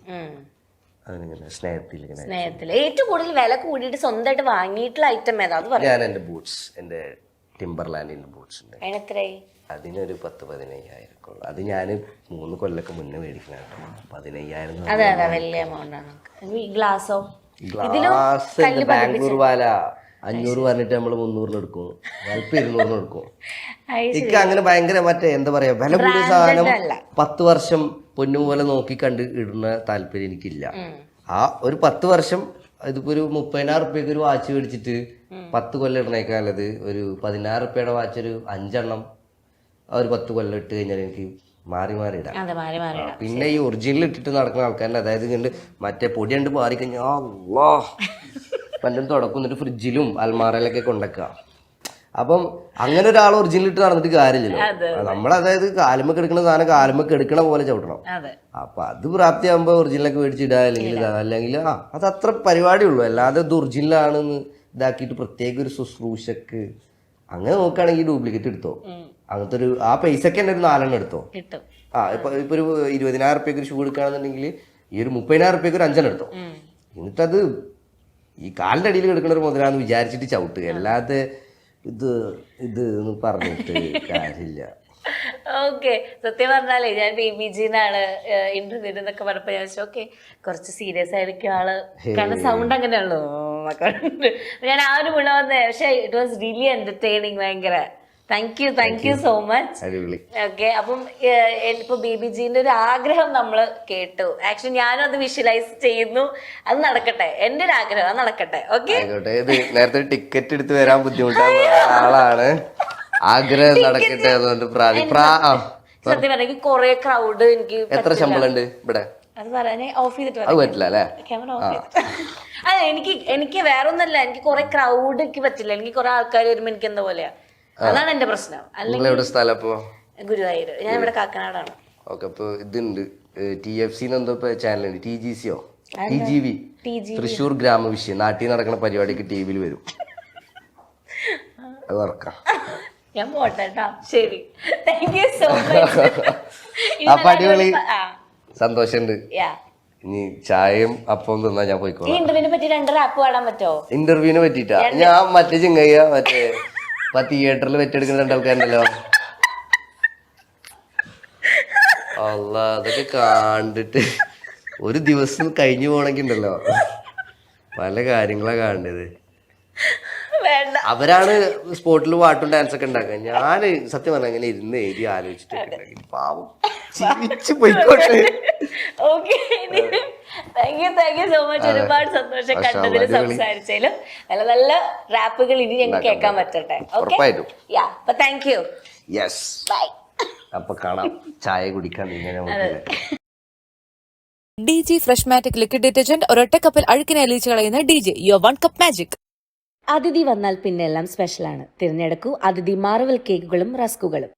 അവനിങ്ങനെ സ്നേഹത്തിൽ ഏറ്റവും കൂടുതൽ വില കൂടിയിട്ട് സ്വന്തമായിട്ട് വാങ്ങിയിട്ടുള്ള ഐറ്റം ഏതാ? ഞാൻ എൻ്റെ ബൂട്ട്സ്, എൻ്റെ ടിംബർലാൻഡിന്റെ ബൂട്ട്സ് ഉണ്ട്. അതിനെത്രയായി? അതിനൊരു 10-15,000 ഉള്ളു. അത് ഞാൻ 3 കൊല്ലൊക്കെ മുന്നേ മേടിക്കുന്ന കേട്ടോ. 15,000. അതെ അതെ, വലിയ എമൗണ്ട് ആണ്. ഈ ഗ്ലാസോ? ഗ്ലാസ് ബാംഗ്ലൂർ വാല 500 പറഞ്ഞിട്ട് നമ്മള് 300 എടുക്കും, ചിലപ്പോ 200 എടുക്കും. ഇക്ക് അങ്ങനെ ഭയങ്കര മറ്റേ എന്താ പറയാ വില കൂടിയ സാധനം 10 വർഷം പൊന്നു പോലെ നോക്കി കണ്ട് ഇടുന്ന താല്പര്യം എനിക്കില്ല. ആ ഒരു 10 വർഷം ഇതിപ്പോ ഒരു 30,000 റുപ്യക്ക് ഒരു വാച്ച് മേടിച്ചിട്ട് 10 കൊല്ലം ഇടണേക്കാളത് ഒരു 16 റുപ്യയുടെ വാച്ച് ഒരു 5 എണ്ണം ഒരു 10 കൊല്ലം ഇട്ട് കഴിഞ്ഞാൽ എനിക്ക് മാറി മാറി ഇടാം. പിന്നെ ഈ ഒറിജിനൽ ഇട്ടിട്ട് നടക്കുന്ന ആൾക്കാരുടെ, അതായത് കണ്ട് മറ്റേ പൊടി കണ്ട് മാറിക്കഴിഞ്ഞാൽ അള്ളാ പണ്ടും തുടക്കുന്നിട്ട് ഫ്രിഡ്ജിലും അൽമാറയിലൊക്കെ കൊണ്ടേക്കാം. അപ്പം അങ്ങനെ ഒരാൾ ഒറിജിനൽ ഇട്ട് നടന്നിട്ട് കാര്യമില്ലല്ലോ. നമ്മളതായത് കാലുമ്മക്ക് എടുക്കുന്ന സാധനം കാലുമ്മക്ക് എടുക്കണ പോലെ ചവിട്ടണം. അപ്പൊ അത് പ്രാപ്തിയാകുമ്പോ ഒറിജിനലൊക്കെ മേടിച്ചിടുക, അല്ലെങ്കിൽ അത് അത്ര പരിപാടിയുള്ളൂ. അല്ലാതെ ഇത് ഒറിജിനലാണെന്ന് ഇതാക്കിയിട്ട് പ്രത്യേക ഒരു ശുശ്രൂഷക്ക് അങ്ങനെ നോക്കുകയാണെങ്കിൽ ഡ്യൂപ്ലിക്കേറ്റ് എടുത്തോ. അങ്ങനത്തെ ഒരു ആ പൈസക്ക് തന്നെ ഒരു 4 എണ്ണം എടുത്തോ. ഇപ്പൊ ഒരു 20,000 റുപ്യക്ക് ഒരു ഷൂ എടുക്കുകയാണെന്നുണ്ടെങ്കിൽ ഈ ഒരു 30,000 റുപ്യക്ക് ഒരു 5 എണ്ണം എടുത്തോ. എന്നിട്ടത് ഈ കാലിന്റെ അടിയിൽ കിടക്കുന്ന ഒരു മുതലാന്ന് വിചാരിച്ചിട്ട് ചവിട്ടുക, അല്ലാതെ ഇത് എന്ന് പറഞ്ഞിട്ട് കാര്യമില്ല. ഓക്കെ, സത്യം പറഞ്ഞാലേ ഞാൻ BBGന്നാണ് ഇന്റർവ്യൂ എന്നൊക്കെ പറഞ്ഞപ്പോ ഞാൻ ഓക്കെ കുറച്ച് സീരിയസ് ആയിരിക്കും ആള്, കാരണം സൗണ്ട് അങ്ങനെയുള്ളൂ. ഞാൻ ആ ഒരു ഗുണം വന്നേ. പക്ഷെ ഇറ്റ് വാസ് റിയലി എന്റർടൈനിങ്. ഭയങ്കര thank you so much. Okay, അപ്പം ഇപ്പൊ BBGന്റെ ഒരു ആഗ്രഹം നമ്മള് കേട്ടു. ആക്ച്വലി ഞാനും അത് വിഷ്വലൈസ് ചെയ്യുന്നു. അത് നടക്കട്ടെ, എന്റെ ഒരു ആഗ്രഹം അത് നടക്കട്ടെ. ഓക്കെ, നേരത്തെ ടിക്കറ്റ് എടുത്ത് വരാൻ ബുദ്ധിമുട്ടാണ് ആളാണ്, ആഗ്രഹം നടക്കട്ടെ. അതുകൊണ്ട് സത്യം പറഞ്ഞ കൊറേ ക്രൗഡ് എനിക്ക്. എത്ര ശമ്പളം ഉണ്ട് ഇവിടെ? അത് പറയാനേ ഓഫ് ചെയ്തിട്ട് പറ്റില്ല അല്ലേ? ക്യാമറ ഓഫ് ചെയ്തിട്ട്. അതെ, എനിക്ക് വേറെ ഒന്നല്ല, എനിക്ക് കൊറേ ക്രൗഡ് എനിക്ക് പറ്റില്ല. എനിക്ക് കുറെ ആൾക്കാർ വരുമ്പോ എനിക്ക് എന്താ പോലെയാ, അതാണ് എന്റെ പ്രശ്നം. അല്ലെങ്കിൽ ഗുരുവായൂർ, ഞാൻ ഇവിടെ കാക്കനാടാണ്. ഓക്കെ, അപ്പൊ ഇതുണ്ട് TFC എന്തോ ചാനലുണ്ട്, TGCയോ TGV, തൃശ്ശൂർ ഗ്രാമവിഷയം, നാട്ടിൽ നടക്കുന്ന പരിപാടിക്ക് TV വരും. അത് ഓർക്കാം. ഞാൻ പോട്ടെ കേട്ടോ. ശരി, താങ്ക് യു സോ മച്ച്. അപ്പൊ അടിപൊളി, സന്തോഷമുണ്ട്. ഇനി ചായയും അപ്പം തിന്നാ ഞാൻ പോയിക്കോളാം. ഇന്റർവ്യൂവിനെ പറ്റി 2 റാപ്പ് പാടാൻ പറ്റുമോ? ഇന്റർവ്യൂവിനെ പറ്റിട്ടാ ഞാൻ മറ്റേ ചിങ്ങയ്യ മറ്റേ തിയേറ്ററിൽ വെറ്റെടുക്കുന്ന 2 ആൾക്കാരുണ്ടല്ലോ, അല്ല അതൊക്കെ കണ്ടിട്ട് ഒരു ദിവസം കഴിഞ്ഞു പോണെങ്കി ഉണ്ടല്ലോ പല കാര്യങ്ങളാ കാണേണ്ടത്. അവരാണ് സ്പോട്ടിൽ പാട്ടും ഡാൻസ് ഒക്കെ ഉണ്ടാക്കുക. ഞാന് സത്യം പറഞ്ഞ അങ്ങനെ ഇരുന്ന് എഴുതി ആലോചിച്ചിട്ട് പാവം ജീവിച്ചു പോയിക്കോട്ടെ. Thank you so much. ഒരുപാട് സന്തോഷം കണ്ടതിലും സംസാരിച്ചതിലും. നല്ല നല്ല റാപ്പുകൾ ഇനി ഞങ്ങൾക്ക് കേൾക്കാൻ പറ്റട്ടെ. Thank you. ബൈ. അപ്പൊ കാണാം, ചായ കുടിക്കാൻ. DG ഫ്രഷ്മാറ്റിക് ലിക്വിഡ് ഡിറ്റർജന്റ് ഒരൊറ്റ കപ്പിൽ അഴുക്കിനെ അലിയിച്ച് കളയുന്ന DJ യുവർ 1 കപ്പ് മാജിക്. അതിഥി വന്നാൽ പിന്നെ എല്ലാം സ്പെഷ്യലാണ്. തിരഞ്ഞെടുക്കൂ അതിഥി മാർവൽ കേക്കുകളും റസ്കുകളും.